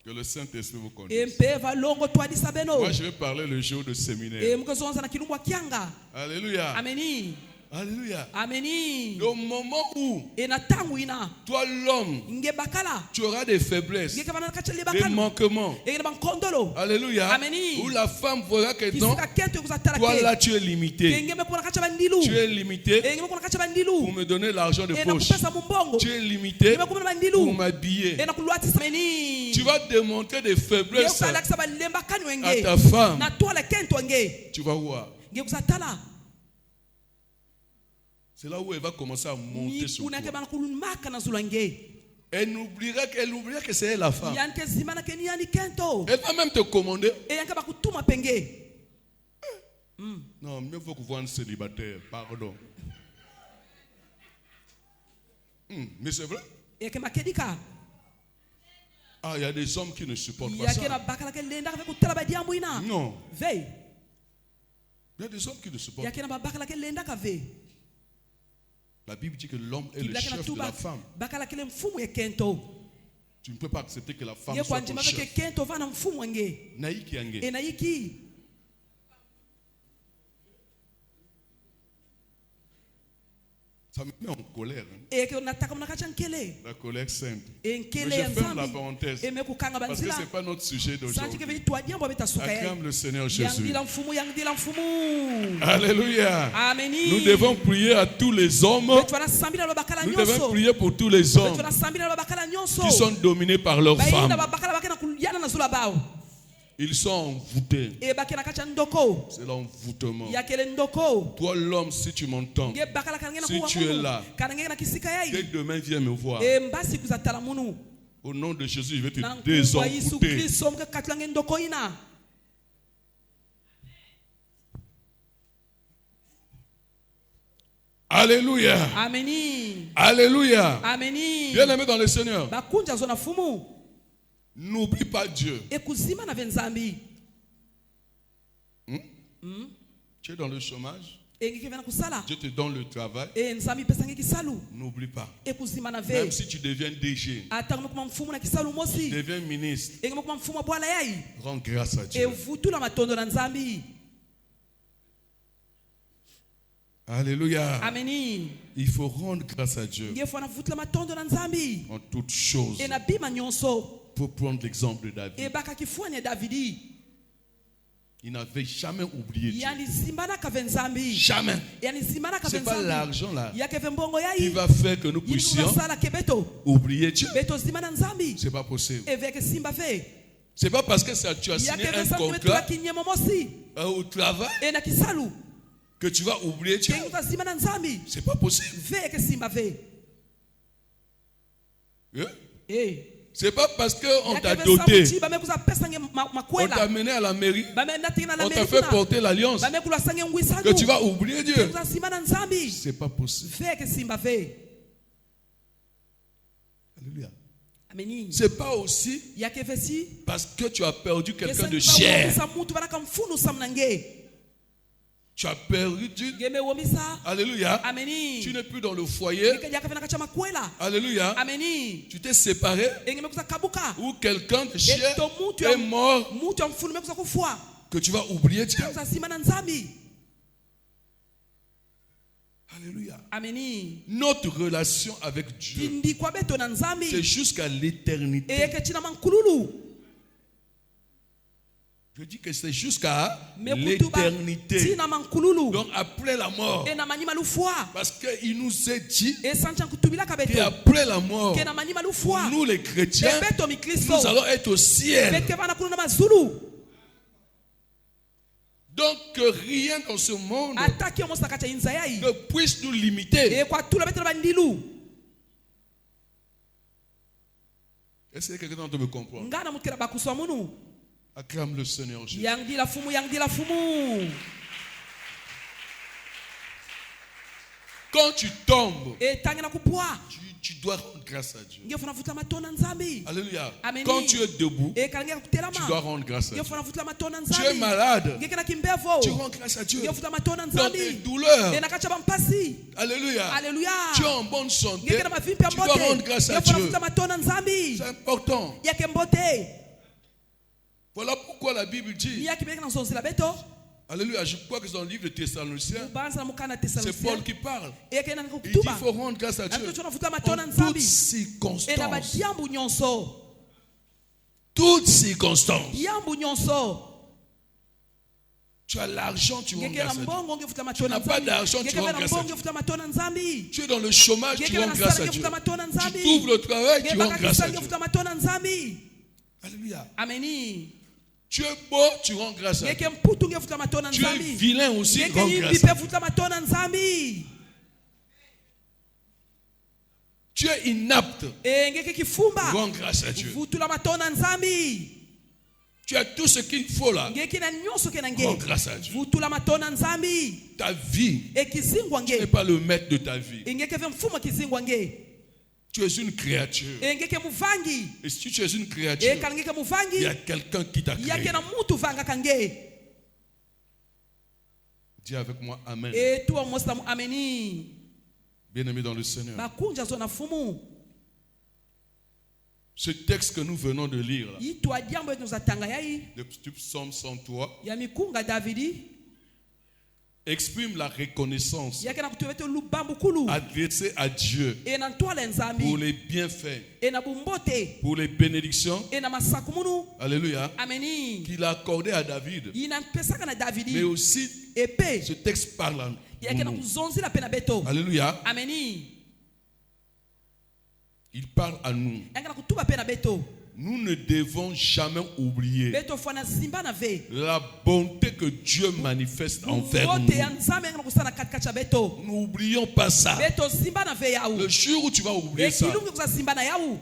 [SPEAKER 1] que le Saint-Esprit vous conduise.
[SPEAKER 2] empeva longo twadisa beno
[SPEAKER 1] Moi, je vais parler le jour de séminaire.
[SPEAKER 2] mukazonza na kilumbu kyanga.
[SPEAKER 1] Alléluia.
[SPEAKER 2] Ameni
[SPEAKER 1] Alléluia.
[SPEAKER 2] ameni
[SPEAKER 1] Au moment où
[SPEAKER 2] na tangu ina
[SPEAKER 1] toi, l'homme,
[SPEAKER 2] nge bakala
[SPEAKER 1] tu auras des faiblesses,
[SPEAKER 2] ngeke bana kachali
[SPEAKER 1] des
[SPEAKER 2] bakala
[SPEAKER 1] manquements.
[SPEAKER 2] na bankondolo
[SPEAKER 1] Alléluia.
[SPEAKER 2] Ameni.
[SPEAKER 1] Où la femme verra que non,
[SPEAKER 2] kisika kento kuzatala
[SPEAKER 1] toi là,
[SPEAKER 2] ke
[SPEAKER 1] tu es limité.
[SPEAKER 2] ngeme kuna kacha bandilu
[SPEAKER 1] Tu es limité
[SPEAKER 2] ngeme kuna kacha
[SPEAKER 1] pour
[SPEAKER 2] bandilu
[SPEAKER 1] me donner l'argent de
[SPEAKER 2] na
[SPEAKER 1] poche.
[SPEAKER 2] kupesa mumbongo
[SPEAKER 1] Tu es limité
[SPEAKER 2] ngeme kuna
[SPEAKER 1] pour
[SPEAKER 2] bandilu
[SPEAKER 1] m'habiller.
[SPEAKER 2] na kulwatisa ameni
[SPEAKER 1] Tu vas démontrer des faiblesses
[SPEAKER 2] ngeke kasa balemba kanu
[SPEAKER 1] à
[SPEAKER 2] enge
[SPEAKER 1] ta femme.
[SPEAKER 2] na tola kento enge
[SPEAKER 1] Tu vas voir.
[SPEAKER 2] ngeke kuzatala
[SPEAKER 1] C'est là où elle va commencer à monter sur toi.
[SPEAKER 2] unake bana kulumaka na zulange
[SPEAKER 1] Elle oubliera que c'est elle la femme.
[SPEAKER 2] yanke zimana ke ni yani kento
[SPEAKER 1] Elle va même te commander.
[SPEAKER 2] e yanke bakutuma penge
[SPEAKER 1] Non, mieux vaut que vous un célibataire, pardon. Mais c'est vrai.
[SPEAKER 2] e ke makedika
[SPEAKER 1] Ah, il y a des hommes qui ne supportent pas
[SPEAKER 2] yake na
[SPEAKER 1] ça.
[SPEAKER 2] bakala ke lenda ka kutala ba diambo ina
[SPEAKER 1] Non.
[SPEAKER 2] ve
[SPEAKER 1] Il y a des hommes qui ne supportent pas.
[SPEAKER 2] yake na bakala ke lenda ka ve
[SPEAKER 1] La Bible dit que l'homme est le
[SPEAKER 2] Biblia
[SPEAKER 1] chef
[SPEAKER 2] kana
[SPEAKER 1] de
[SPEAKER 2] tuba
[SPEAKER 1] la femme.
[SPEAKER 2] bakala ke le mfumu e kento
[SPEAKER 1] Tu ne peux pas accepter que la femme
[SPEAKER 2] ye
[SPEAKER 1] soit
[SPEAKER 2] kwanje
[SPEAKER 1] ton
[SPEAKER 2] mave ke
[SPEAKER 1] chef.
[SPEAKER 2] kento vana mfumu nge
[SPEAKER 1] Naïki yange.
[SPEAKER 2] e na yiki
[SPEAKER 1] Ça me met en colère. Hein.
[SPEAKER 2] e ke nataka mnakacha nkele
[SPEAKER 1] La colère sainte.
[SPEAKER 2] e
[SPEAKER 1] Mais
[SPEAKER 2] nkele
[SPEAKER 1] je
[SPEAKER 2] ya
[SPEAKER 1] ferme la
[SPEAKER 2] nzambi
[SPEAKER 1] parenthèse.
[SPEAKER 2] e mekukanga
[SPEAKER 1] Parce que ce
[SPEAKER 2] banzila
[SPEAKER 1] n'est pas notre sujet
[SPEAKER 2] santi ke
[SPEAKER 1] d'aujourd'hui.
[SPEAKER 2] vei twa diambo betasuka
[SPEAKER 1] Acclame le Seigneur Jésus.
[SPEAKER 2] yangdila mfumu
[SPEAKER 1] Alléluia.
[SPEAKER 2] ameni
[SPEAKER 1] Nous devons prier à tous les hommes.
[SPEAKER 2] betu banasambila lo bakala
[SPEAKER 1] Nous devons
[SPEAKER 2] nyonso
[SPEAKER 1] prier pour tous les
[SPEAKER 2] betu
[SPEAKER 1] hommes
[SPEAKER 2] banasambila lo bakala nyonso
[SPEAKER 1] qui sont dominés par leurs
[SPEAKER 2] bayinda
[SPEAKER 1] femmes.
[SPEAKER 2] babakala bakena kuyana na zula bao
[SPEAKER 1] Ils sont envoûtés.
[SPEAKER 2] e bakena kacha ndoko
[SPEAKER 1] C'est l'envoûtement.
[SPEAKER 2] yakele ndoko
[SPEAKER 1] Toi, l'homme, si tu m'entends,
[SPEAKER 2] nge bakala kanangena
[SPEAKER 1] Si tu es là,
[SPEAKER 2] kana ngena kisika
[SPEAKER 1] dès
[SPEAKER 2] yai
[SPEAKER 1] demain, viens me voir.
[SPEAKER 2] e mbasi kuzatala munu
[SPEAKER 1] Au nom de Jésus, je vais te
[SPEAKER 2] na nkubwa Yesu
[SPEAKER 1] désenvoûter.
[SPEAKER 2] Kristo mke katlange ndoko ina
[SPEAKER 1] Alléluia.
[SPEAKER 2] ameni
[SPEAKER 1] Alléluia.
[SPEAKER 2] ameni
[SPEAKER 1] Bien-aimé dans le Seigneur,
[SPEAKER 2] bakunja zo na fumu
[SPEAKER 1] n'oublie pas Dieu.
[SPEAKER 2] ekuzima na venzambi
[SPEAKER 1] Tu es dans le chômage,
[SPEAKER 2] engeke vena kusala
[SPEAKER 1] Dieu te donne le travail.
[SPEAKER 2] e nzambi pesange kisalu
[SPEAKER 1] N'oublie pas.
[SPEAKER 2] ekuzima na
[SPEAKER 1] Même
[SPEAKER 2] ve
[SPEAKER 1] si tu deviens DG,
[SPEAKER 2] ata ngomekuma mfumu na kisalu mosi
[SPEAKER 1] deviens ministre,
[SPEAKER 2] engomekuma mfumu wa bwala yai
[SPEAKER 1] rends grâce à Dieu.
[SPEAKER 2] evutula matondo na nzambi
[SPEAKER 1] Alléluia.
[SPEAKER 2] ameni
[SPEAKER 1] Il faut rendre grâce à Dieu
[SPEAKER 2] ngefu anavutula matondo na nzambi
[SPEAKER 1] en toutes choses.
[SPEAKER 2] e na bima nyonso
[SPEAKER 1] Pour prendre l'exemple de
[SPEAKER 2] e
[SPEAKER 1] David.
[SPEAKER 2] bakakifuani ya davidi
[SPEAKER 1] Il n'avait jamais oublié Dieu.
[SPEAKER 2] yanizimbanaka ve nzambi
[SPEAKER 1] Jamais.
[SPEAKER 2] yanizimbanaka ve
[SPEAKER 1] C'est pas
[SPEAKER 2] nzambi
[SPEAKER 1] l'argent là
[SPEAKER 2] yake ve mbongo
[SPEAKER 1] qui
[SPEAKER 2] yai
[SPEAKER 1] va faire que nous puissions
[SPEAKER 2] yinukasala ke beto
[SPEAKER 1] oublier Dieu.
[SPEAKER 2] betozima na nzambi
[SPEAKER 1] C'est pas possible.
[SPEAKER 2] eveke simba ve
[SPEAKER 1] C'est pas parce que ça, tu as signé
[SPEAKER 2] yake ve
[SPEAKER 1] un
[SPEAKER 2] nzambi
[SPEAKER 1] contrat
[SPEAKER 2] betula kinyemo mosi
[SPEAKER 1] au travail
[SPEAKER 2] e na kisalu
[SPEAKER 1] que tu vas oublier Dieu.
[SPEAKER 2] ke utazima na nzambi
[SPEAKER 1] C'est pas possible.
[SPEAKER 2] veke simba ve
[SPEAKER 1] Hein?
[SPEAKER 2] e
[SPEAKER 1] C'est pas parce qu'on
[SPEAKER 2] yake
[SPEAKER 1] t'a
[SPEAKER 2] ve
[SPEAKER 1] doté,
[SPEAKER 2] samuchi bamekuza pesange
[SPEAKER 1] on t'a
[SPEAKER 2] makwela
[SPEAKER 1] mené à la mairie,
[SPEAKER 2] bamendatinga na
[SPEAKER 1] on t'a fait
[SPEAKER 2] merikuna
[SPEAKER 1] porter l'alliance,
[SPEAKER 2] bamekula sange ngwisalu
[SPEAKER 1] que tu vas oublier Dieu.
[SPEAKER 2] utazima na nzambi
[SPEAKER 1] C'est pas possible.
[SPEAKER 2] veke simba ve
[SPEAKER 1] Alléluia.
[SPEAKER 2] ameni
[SPEAKER 1] C'est pas aussi
[SPEAKER 2] yake vesi
[SPEAKER 1] parce que tu as perdu quelqu'un de
[SPEAKER 2] Kesa
[SPEAKER 1] cher.
[SPEAKER 2] womisa mutu banaka mfunu samnange
[SPEAKER 1] Tu as perdu.
[SPEAKER 2] ngeme womisa
[SPEAKER 1] Alléluia.
[SPEAKER 2] ameni
[SPEAKER 1] Tu n'es plus dans le foyer.
[SPEAKER 2] yake venaka cha makwela
[SPEAKER 1] Alléluia.
[SPEAKER 2] ameni
[SPEAKER 1] Tu t'es séparé
[SPEAKER 2] engeme kuza kabuka
[SPEAKER 1] ou quelqu'un de cher
[SPEAKER 2] eto mutu
[SPEAKER 1] est mort
[SPEAKER 2] mutu mfunu mekuza kufua
[SPEAKER 1] que tu vas oublier Dieu.
[SPEAKER 2] kuza sima na nzambi
[SPEAKER 1] Alléluia.
[SPEAKER 2] ameni
[SPEAKER 1] Notre relation avec Dieu,
[SPEAKER 2] tindi kwa beto na
[SPEAKER 1] c'est
[SPEAKER 2] nzambi
[SPEAKER 1] jusqu'à l'éternité.
[SPEAKER 2] eyeke china mankululu
[SPEAKER 1] Je dis que c'est jusqu'à
[SPEAKER 2] mekutuba
[SPEAKER 1] l'éternité.
[SPEAKER 2] tina mankululu
[SPEAKER 1] Donc après la mort.
[SPEAKER 2] e na manyima lufua
[SPEAKER 1] Parce qu'il nous est dit
[SPEAKER 2] e sancha kutubilaka beto
[SPEAKER 1] qu'après la mort,
[SPEAKER 2] ke na manyima lufua
[SPEAKER 1] nous les chrétiens,
[SPEAKER 2] e beto mikristo
[SPEAKER 1] nous allons être au ciel.
[SPEAKER 2] beke bana kuna na mazulu
[SPEAKER 1] Donc que rien dans ce monde
[SPEAKER 2] ataki omosaka cha inza yai
[SPEAKER 1] ne puisse nous limiter.
[SPEAKER 2] e kwa tula beto bandilu
[SPEAKER 1] Est-ce que quelqu'un d'entre vous me comprend?
[SPEAKER 2] ngana mutkira bakuswa munu
[SPEAKER 1] Acclame le Seigneur Jésus.
[SPEAKER 2] yang la fumu
[SPEAKER 1] Quand tu tombes,
[SPEAKER 2] e tangina kupwa
[SPEAKER 1] tu dois rendre grâce à Dieu.
[SPEAKER 2] ngefuna futla matona nzambi
[SPEAKER 1] Alléluia.
[SPEAKER 2] Amen.
[SPEAKER 1] Quand tu es debout,
[SPEAKER 2] e kalangela
[SPEAKER 1] tu
[SPEAKER 2] kutelama
[SPEAKER 1] dois rendre grâce à Dieu.
[SPEAKER 2] ngefuna futla matona
[SPEAKER 1] Tu es
[SPEAKER 2] nzambi
[SPEAKER 1] malade,
[SPEAKER 2] ngekena kimbevo
[SPEAKER 1] tu rends grâce à Dieu.
[SPEAKER 2] ngefuna matona
[SPEAKER 1] Dans tes
[SPEAKER 2] nzambi
[SPEAKER 1] douleurs,
[SPEAKER 2] e nakacha bampasi
[SPEAKER 1] alléluia.
[SPEAKER 2] Alléluia.
[SPEAKER 1] Tu es en bonne santé,
[SPEAKER 2] ngekena mavimpi ya
[SPEAKER 1] tu dois rendre
[SPEAKER 2] mbote
[SPEAKER 1] grâce à
[SPEAKER 2] ngefuna
[SPEAKER 1] Dieu.
[SPEAKER 2] futla matona nzambi
[SPEAKER 1] C'est important.
[SPEAKER 2] yake mbote
[SPEAKER 1] Voilà pourquoi la Bible dit,
[SPEAKER 2] yake beka na nzonzela beto
[SPEAKER 1] alléluia, je crois que c'est dans le livre de Thessaloniciens,
[SPEAKER 2] ubanza na mukana
[SPEAKER 1] c'est Paul
[SPEAKER 2] Thessaloniciens
[SPEAKER 1] qui parle.
[SPEAKER 2] e kena
[SPEAKER 1] Il dit
[SPEAKER 2] kutuba
[SPEAKER 1] qu'il faut rendre grâce à
[SPEAKER 2] na
[SPEAKER 1] Dieu.
[SPEAKER 2] mtu tunafuta
[SPEAKER 1] En
[SPEAKER 2] matona
[SPEAKER 1] toutes
[SPEAKER 2] nzambi e na
[SPEAKER 1] circonstances.
[SPEAKER 2] badiambu nyonso
[SPEAKER 1] Toutes circonstances.
[SPEAKER 2] diambu nyonso
[SPEAKER 1] Tu as l'argent, tu rends
[SPEAKER 2] ngekela
[SPEAKER 1] grâce à Dieu.
[SPEAKER 2] mbongo ngefuta matona
[SPEAKER 1] n'as pas d'argent, tu
[SPEAKER 2] ngekela
[SPEAKER 1] rends grâce à
[SPEAKER 2] mbongo
[SPEAKER 1] Dieu.
[SPEAKER 2] ngefuta matona nzambi
[SPEAKER 1] Tu es dans le chômage, tu
[SPEAKER 2] ngekela
[SPEAKER 1] rends grâce
[SPEAKER 2] nasala
[SPEAKER 1] à Dieu.
[SPEAKER 2] ngefuta matona
[SPEAKER 1] Tu
[SPEAKER 2] nzambi
[SPEAKER 1] trouves le travail, tu rends grâce
[SPEAKER 2] ngebakakisa
[SPEAKER 1] à Dieu.
[SPEAKER 2] ngefuta matona nzambi
[SPEAKER 1] Alléluia.
[SPEAKER 2] ameni
[SPEAKER 1] Tu es beau, tu rends grâce à Dieu.
[SPEAKER 2] ngeke mputu ngefuta matona
[SPEAKER 1] Tu es
[SPEAKER 2] nzambi
[SPEAKER 1] vilain aussi,
[SPEAKER 2] ngeke
[SPEAKER 1] rends
[SPEAKER 2] yimbi
[SPEAKER 1] grâce
[SPEAKER 2] pe
[SPEAKER 1] à Dieu.
[SPEAKER 2] futa matona nzambi
[SPEAKER 1] Tu es inapte.
[SPEAKER 2] engeke kifumba
[SPEAKER 1] Rends grâce à Dieu.
[SPEAKER 2] vutula matona nzambi
[SPEAKER 1] Tu as tout ce qu'il faut là.
[SPEAKER 2] ngeki na nyonso ke na
[SPEAKER 1] Rends
[SPEAKER 2] nge
[SPEAKER 1] grâce à Dieu.
[SPEAKER 2] vutula matona nzambi
[SPEAKER 1] Ta vie
[SPEAKER 2] ekizingwa
[SPEAKER 1] n'est
[SPEAKER 2] nge
[SPEAKER 1] pas le maître de ta vie.
[SPEAKER 2] engeke ve mfuma kizingwa nge
[SPEAKER 1] Tu es une créature.
[SPEAKER 2] engeke muvangi
[SPEAKER 1] Et si tu es une créature,
[SPEAKER 2] ekalangeke
[SPEAKER 1] il y
[SPEAKER 2] muvangi
[SPEAKER 1] a quelqu'un qui t'a créé.
[SPEAKER 2] yake na mutu vangaka nge
[SPEAKER 1] Dis avec moi Amen.
[SPEAKER 2] etuwa mosta mu ameni
[SPEAKER 1] Bien-aimé dans le Seigneur.
[SPEAKER 2] bakunja zo na fumu
[SPEAKER 1] Ce texte que nous venons de lire là,
[SPEAKER 2] yitwa jambo yetu zatanga yai
[SPEAKER 1] du psaume 103,
[SPEAKER 2] ya mikunga Davidi
[SPEAKER 1] exprime la reconnaissance
[SPEAKER 2] yake na kutubete lubambu kulu
[SPEAKER 1] adressée à Dieu
[SPEAKER 2] ena ntwala
[SPEAKER 1] pour
[SPEAKER 2] nzambi
[SPEAKER 1] les bienfaits,
[SPEAKER 2] ena bumbote
[SPEAKER 1] pour les bénédictions,
[SPEAKER 2] ena masakumunu
[SPEAKER 1] alléluia,
[SPEAKER 2] ameni
[SPEAKER 1] qu'il a accordé à David.
[SPEAKER 2] ina pesaka na
[SPEAKER 1] Mais
[SPEAKER 2] Davidi
[SPEAKER 1] aussi,
[SPEAKER 2] epe
[SPEAKER 1] ce texte parle à
[SPEAKER 2] yake na
[SPEAKER 1] nous.
[SPEAKER 2] kuzonzila pe na beto
[SPEAKER 1] Alléluia.
[SPEAKER 2] ameni
[SPEAKER 1] Il parle à nous.
[SPEAKER 2] yake na kutuba pe na beto
[SPEAKER 1] Nous ne devons jamais oublier
[SPEAKER 2] beto fana simba na ve
[SPEAKER 1] la bonté que Dieu manifeste envers
[SPEAKER 2] bote ya
[SPEAKER 1] nous.
[SPEAKER 2] nzambe yake na kusana katikati ya beto
[SPEAKER 1] N'oublions pas ça.
[SPEAKER 2] beto simba na ve yau
[SPEAKER 1] Le jour où tu vas oublier ça,
[SPEAKER 2] ekilungi kuza simba na yau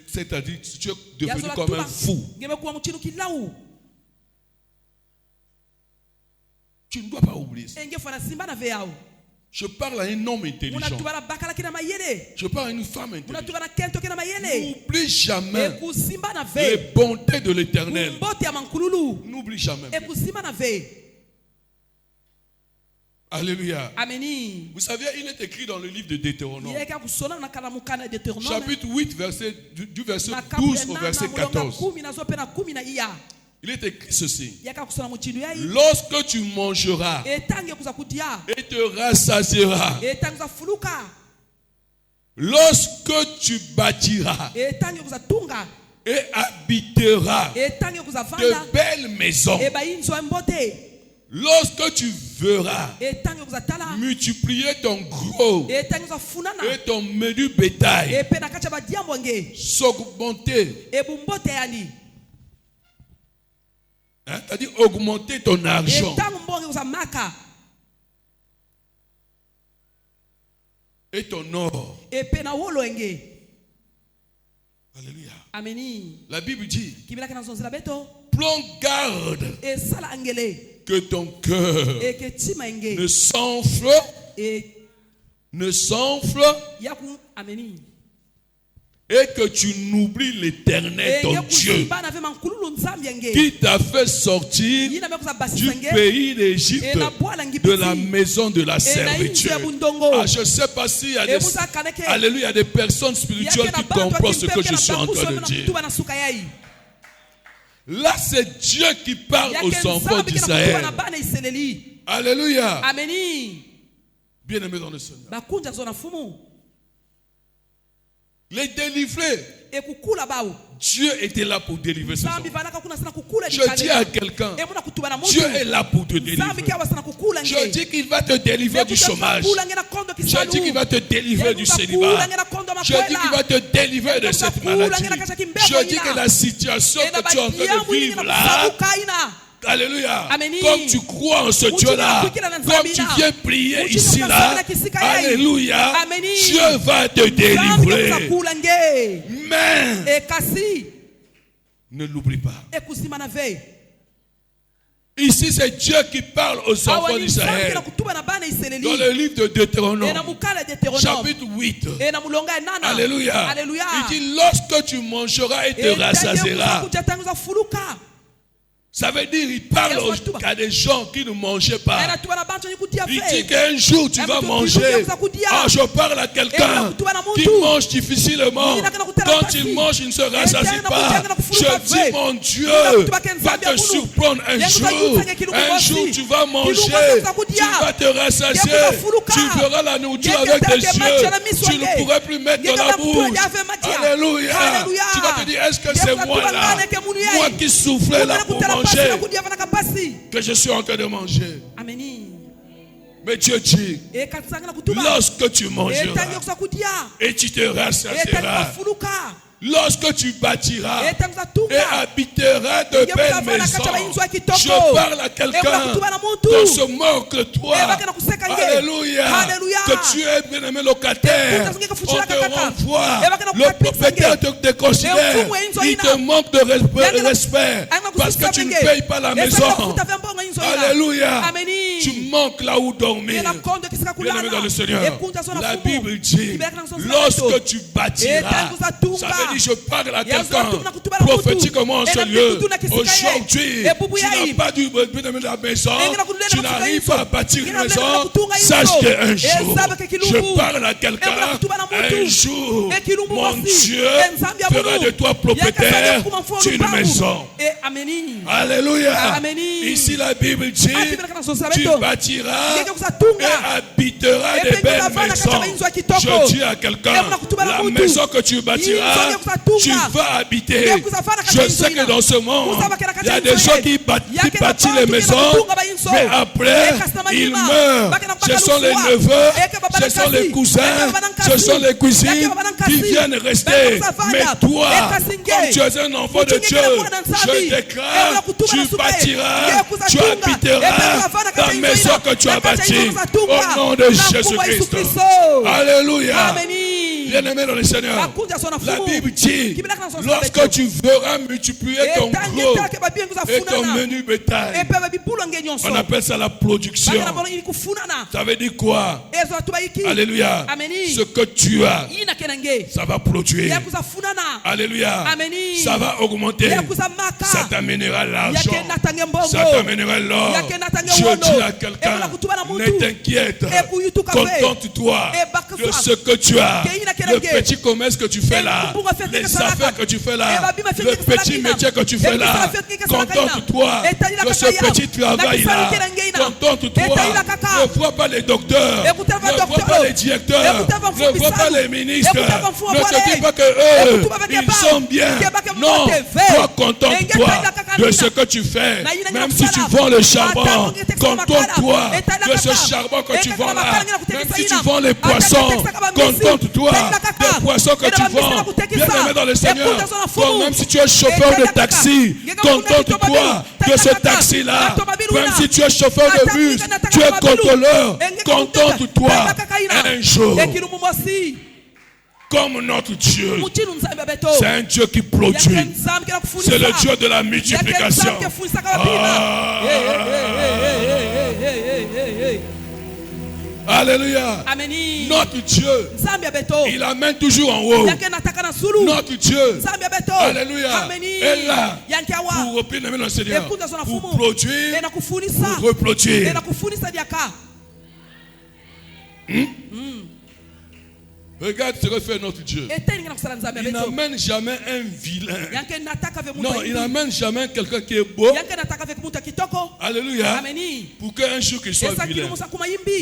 [SPEAKER 1] c'est-à-dire que tu es devenu
[SPEAKER 2] yazola
[SPEAKER 1] comme un
[SPEAKER 2] tuba
[SPEAKER 1] fou.
[SPEAKER 2] ngeme kuwa muchinu kilau
[SPEAKER 1] Tu ne dois pas oublier ça.
[SPEAKER 2] enge fana simba na ve yau
[SPEAKER 1] Je parle à un homme intelligent.
[SPEAKER 2] munatuba na bakala kina mayele
[SPEAKER 1] Je parle à une femme intelligente.
[SPEAKER 2] munatuba na kento kina mayele
[SPEAKER 1] N'oublie jamais
[SPEAKER 2] ekusimba na
[SPEAKER 1] les
[SPEAKER 2] ve
[SPEAKER 1] bontés de l'Éternel.
[SPEAKER 2] mbote ya mankululu
[SPEAKER 1] N'oublie jamais.
[SPEAKER 2] ekusimba na ve
[SPEAKER 1] Alléluia.
[SPEAKER 2] ameni
[SPEAKER 1] Vous savez, il est écrit dans le livre de Deutéronome,
[SPEAKER 2] yeka kusona na kala mukana de Deutéronome
[SPEAKER 1] chapitre 8, du verset
[SPEAKER 2] na
[SPEAKER 1] 12 au verset
[SPEAKER 2] mulonga
[SPEAKER 1] 14.
[SPEAKER 2] 10 na zo pe na 10 na iya
[SPEAKER 1] Il est écrit ceci.
[SPEAKER 2] yaka kusona muchinu yai
[SPEAKER 1] Lorsque tu mangeras
[SPEAKER 2] etange kuza kudia
[SPEAKER 1] et te rassasieras,
[SPEAKER 2] etange kuza fuluka
[SPEAKER 1] lorsque tu bâtiras
[SPEAKER 2] etange kuza tunga
[SPEAKER 1] et habiteras
[SPEAKER 2] etange kuza
[SPEAKER 1] de
[SPEAKER 2] vanda
[SPEAKER 1] belles maisons,
[SPEAKER 2] eba inzo mbote
[SPEAKER 1] lorsque tu verras
[SPEAKER 2] etange kuza tala
[SPEAKER 1] multiplier ton gros
[SPEAKER 2] etange kuza funana
[SPEAKER 1] et ton menu bétail,
[SPEAKER 2] epe na kacha ba diambo nge
[SPEAKER 1] s'augmenter,
[SPEAKER 2] ebumbote yani
[SPEAKER 1] hein, c'est-à-dire augmenter ton argent
[SPEAKER 2] etange mbonge kuza maka
[SPEAKER 1] et ton or.
[SPEAKER 2] epe na wolo nge
[SPEAKER 1] Alléluia.
[SPEAKER 2] ameni
[SPEAKER 1] La Bible dit,
[SPEAKER 2] kibila kana zonzela beto
[SPEAKER 1] prends garde
[SPEAKER 2] esala angele
[SPEAKER 1] que ton cœur
[SPEAKER 2] eke tima nge
[SPEAKER 1] ne s'enfle,
[SPEAKER 2] yaku ameni
[SPEAKER 1] et que tu n'oublies l'Éternel ton Dieu
[SPEAKER 2] bana ve mankululu nzambi nge
[SPEAKER 1] qui t'a fait sortir
[SPEAKER 2] yina me kuza
[SPEAKER 1] du
[SPEAKER 2] basisa nge
[SPEAKER 1] pays d'Égypte,
[SPEAKER 2] ena bwala ngi
[SPEAKER 1] de la maison de la servitude. Ah, je ne sais pas s'il y a des, alléluia, des personnes spirituelles qui comprennent ce que je suis en train de dire. Là, c'est Dieu qui parle aux enfants d'Israël. Alléluia.
[SPEAKER 2] ameni
[SPEAKER 1] Bien-aimés dans le Seigneur.
[SPEAKER 2] bakunja zo na fumu
[SPEAKER 1] Les délivrés,
[SPEAKER 2] ekukula bawo
[SPEAKER 1] Dieu était là pour délivrer ces
[SPEAKER 2] nzambi
[SPEAKER 1] enfants.
[SPEAKER 2] vanaka kuna sana kukula
[SPEAKER 1] Je dis à quelqu'un,
[SPEAKER 2] emuna kutuba na muntu
[SPEAKER 1] Dieu est là pour te
[SPEAKER 2] nzambi
[SPEAKER 1] délivrer.
[SPEAKER 2] kiawa sana kukula
[SPEAKER 1] Je
[SPEAKER 2] nge
[SPEAKER 1] dis qu'il va te délivrer du chômage. Je dis qu'il va te délivrer du célibat. Je dis qu'il va te délivrer de cette maladie. Je dis que la situation que tu es en train de vivre là, alléluia,
[SPEAKER 2] Amen.
[SPEAKER 1] comme tu crois en ce Dieu-là, comme tu viens prier ici là, alléluia,
[SPEAKER 2] Amen.
[SPEAKER 1] Dieu va te délivrer. Mais
[SPEAKER 2] ekasi
[SPEAKER 1] ne l'oublie pas.
[SPEAKER 2] ekusima na ve
[SPEAKER 1] Ici, c'est Dieu qui parle aux enfants d'Israël. Dans le livre de Deutéronome, chapitre 8. Alléluia. Il dit, lorsque tu mangeras et te rassasieras. Ça veut dire, il parle à des gens qui ne mangeaient pas. Il dit qu'un jour tu vas manger. Ah, je parle à quelqu'un qui mange difficilement. Quand il mange, il ne se rassasie pas. Je dis, mon Dieu va te surprendre un jour. Un jour, tu vas manger. Tu vas te rassasier. Tu verras la nourriture avec tes yeux. Tu ne pourras plus mettre dans la bouche. Alléluia. Tu vas te dire, est-ce que c'est moi là? Moi qui souffrais là pour manger. Que je suis en train de manger. Mais Dieu dit, lorsque tu mangeras et tu te rassasieras, lorsque tu bâtiras et habiteras de belles maisons, je parle à quelqu'un qu'on se moque de toi. Alléluia. que tu es bien-aimé locataire, on te renvoie. Le propriétaire te déconsidère. Il te manque de respect parce que tu ne payes pas la maison. Alléluia. Tu manques là où dormir. Bien-aimé dans le Seigneur, la Bible dit, lorsque tu bâtiras, ça veut dire je parle à quelqu'un prophétiquement en ce lieu. Aujourd'hui, tu n'as pas dû bien-aimé de la maison, tu n'arrives pas à bâtir une maison. Sache qu'un jour, je parle à quelqu'un, un jour, mon Dieu fera de toi propriétaire d'une maison. Alléluia. Ici la Bible dit, tu bâtiras et habiteras des belles maisons. Je dis à quelqu'un, la maison que tu bâtiras, tu vas habiter. Je sais que dans ce monde, il y a des gens qui bâtissent les maisons, mais après, ils meurent. Ce sont les neveux, ce sont les cousins, ce sont les cousines qui viennent rester. Mais toi, comme tu es un enfant de Dieu, je déclare, tu bâtiras, tu habiteras la maison que tu as bâtie au nom de Jésus-Christ. Alléluia. Bien-aimé dans le Seigneur, la Bible dit, lorsque tu verras multiplier ton gros et ton menu bétail, on appelle ça la production. Ça veut dire quoi? Alléluia. Ce que tu as, ça va produire. Alléluia. Ça va augmenter. Ça t'amènera l'argent. Ça t'amènera l'or. Je dis à quelqu'un, ne t'inquiète. Contente-toi de ce que tu as. Le petit commerce que tu fais là, les affaires que tu fais là, le petit métier que tu fais là, contente-toi de ce petit travail là. Contente-toi. Ne vois pas les docteurs, ne vois pas les directeurs, ne vois pas les ministres. Ne te dis pas que eux, ils sont bien. Non, toi contente-toi de ce que tu fais. Même si tu vends le charbon, contente-toi de ce charbon que tu vends là. Même si tu vends les poissons, contente-toi des poissons que tu vends. Bien-aimé dans le Seigneur, même si tu es chauffeur de taxi, contente-toi de ce taxi-là. Même si tu es chauffeur de bus, tu es contrôleur, contente-toi un jour. Comme notre Dieu, c'est un Dieu qui produit. C'est le Dieu de la multiplication. Alléluia. Notre Dieu, il amène toujours en haut. Notre Dieu, alléluia, est là pour opérer dans le Seigneur, pour produire, pour reproduire. Regarde ce que fait notre Dieu. Il n'amène jamais un vilain. Non, il n'amène jamais quelqu'un qui est beau. Alléluia. Pour qu'un jour qu'il soit vilain.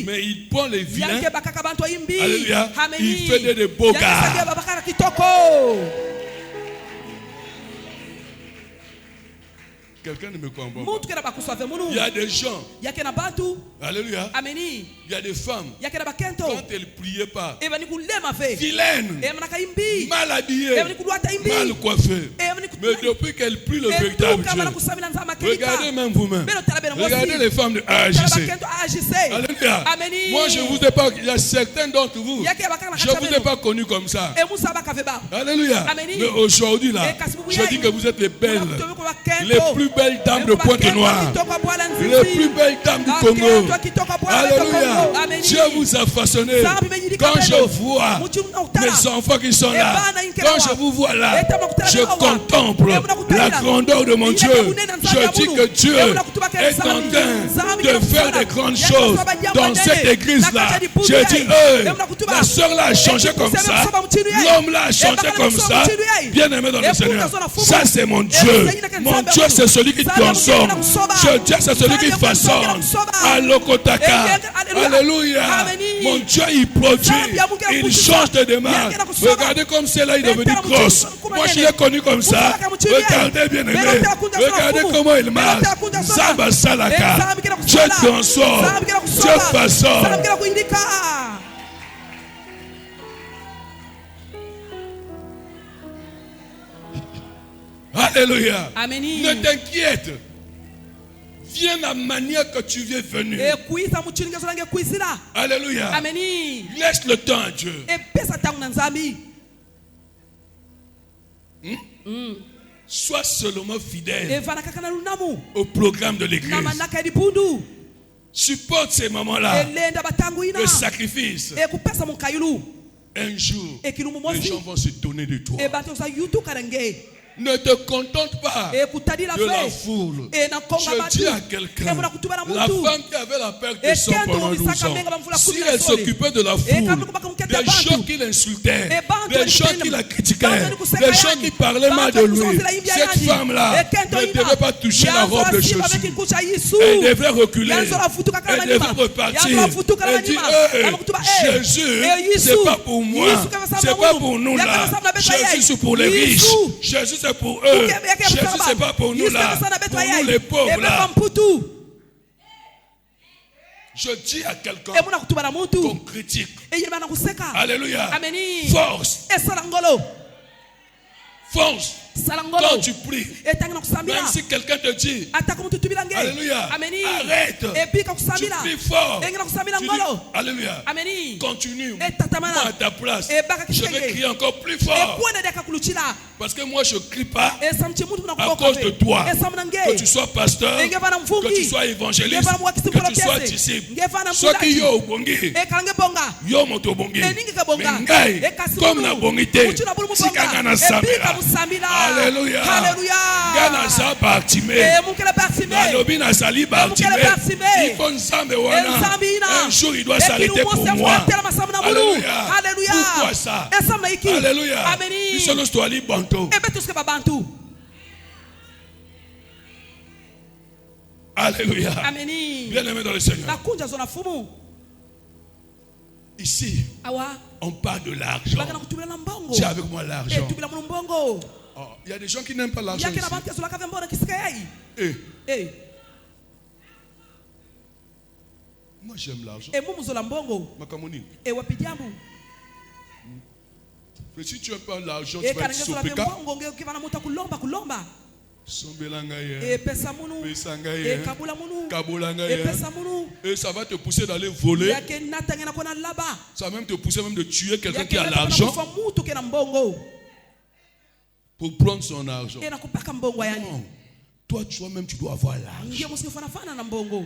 [SPEAKER 1] Mais il prend les vilains. Alléluia. Il fait des beaux gars. Quelqu'un ne me comprend pas. Il y a des gens. Alléluia. Il y a des femmes. Quand elles ne priaient pas, vilaines, mal habillées, mal coiffées. Mais depuis qu'elles prient le véritable Dieu, regardez même vous-même. Regardez les femmes de AJC. Alléluia. Moi, je ne vous ai pas. Il y a certains d'entre vous. Je ne vous ai pas connus comme ça. Alléluia. Mais aujourd'hui, là, je dis que vous êtes les belles, les plus belles dames de Pointe-Noire, les plus belles dames du Congo. Alléluia. Dieu vous a façonné. Quand je vois mes enfants qui sont là, quand je vous vois là, je contemple la grandeur de mon Dieu. Je dis que Dieu est en train de faire des grandes choses dans cette église-là. Je dis, la sœur là a changé comme ça, l'homme là a changé comme ça. Bien aimé dans le Seigneur, ça c'est mon Dieu. Mon Dieu c'est celui qui transforme. Je dis c'est celui qui façonne. Alokotaka. Alléluia. Mon Dieu il produit, il change de démarche. Regardez comme celle-là est devenue grosse. Moi je l'ai connu comme ça. Regardez bien aimé. Regardez comment il marche. Zamba Salaka. Dieu transforme. Dieu façonne. Alléluia. Ne t'inquiète. viens la manière que tu viens venu.
[SPEAKER 2] ekuisa muchilingezo lange kuisira.
[SPEAKER 1] Alléluia.
[SPEAKER 2] Ameni.
[SPEAKER 1] Laisse le temps à Dieu.
[SPEAKER 2] Epesa tangu na nzambi.
[SPEAKER 1] Sois seulement fidèle
[SPEAKER 2] Evana kakana lunamu.
[SPEAKER 1] au programme de l'église.
[SPEAKER 2] Na manaka edipundu.
[SPEAKER 1] Supporte ces moments-là.
[SPEAKER 2] Elenda batangu ina.
[SPEAKER 1] Le sacrifice.
[SPEAKER 2] Ekupesa mukayulu.
[SPEAKER 1] Un jour,
[SPEAKER 2] Ekilumu
[SPEAKER 1] les
[SPEAKER 2] mosi.
[SPEAKER 1] gens vont se donner de toi.
[SPEAKER 2] Ebato sa yutu karenge.
[SPEAKER 1] Ne te contente pas
[SPEAKER 2] Ekutadi la
[SPEAKER 1] de la
[SPEAKER 2] fe.
[SPEAKER 1] foule.
[SPEAKER 2] Na konga
[SPEAKER 1] Je
[SPEAKER 2] batu.
[SPEAKER 1] dis à quelqu'un,
[SPEAKER 2] Emuna kutubala
[SPEAKER 1] la
[SPEAKER 2] mutu.
[SPEAKER 1] femme qui avait la perte de sang pendant 12 ans, si elle s'occupait de la foule, des gens qui l'insultaient, des gens qui la critiquaient, des gens qui parlaient mal de lui, cette femme-là ne devait pas toucher la robe de Jésus. Elle devait reculer. Elle devait repartir. Elle dit, Jésus, c'est pas pour moi, c'est pas pour nous là. Jésus, c'est pour les riches. Jésus, c'est pour eux. Jésus, c'est pas pour nous là. Pour nous les pauvres là. Je dis à quelqu'un qu'on critique. Alléluia. Force. Force. Quand tu pries, même si quelqu'un te dit, alléluia, arrête, tu pries fort, tu dis, alléluia, continue, moi à ta place, je vais crier encore plus fort, parce que moi je ne crie pas à cause de toi, que tu sois pasteur, que tu sois évangéliste, que tu sois disciple, soit qui yo bongi, yo moto bongi, mais comme na bongité, si kanga samira. Alléluia. Gana sa Bartimée. Nalobi na sali Bartimée. Il faut nzambe wana. Un jour il doit s'arrêter pour moi. Alléluia. Pourquoi ça? Alléluia. Il se lance toi li banto. Alléluia. Bien aimé dans le Seigneur. Ici, on parle de l'argent. Tu es avec moi l'argent. Il y a des gens qui n'aiment pas l'argent ici. Moi j'aime l'argent. Makamoni. Mais si tu n'aimes pas l'argent, tu vas être sopeka. Et ça va te pousser d'aller voler. Ça va même te pousser même de tuer quelqu'un qui a l'argent pour prendre son argent. Non. Toi, toi-même, tu dois avoir l'argent.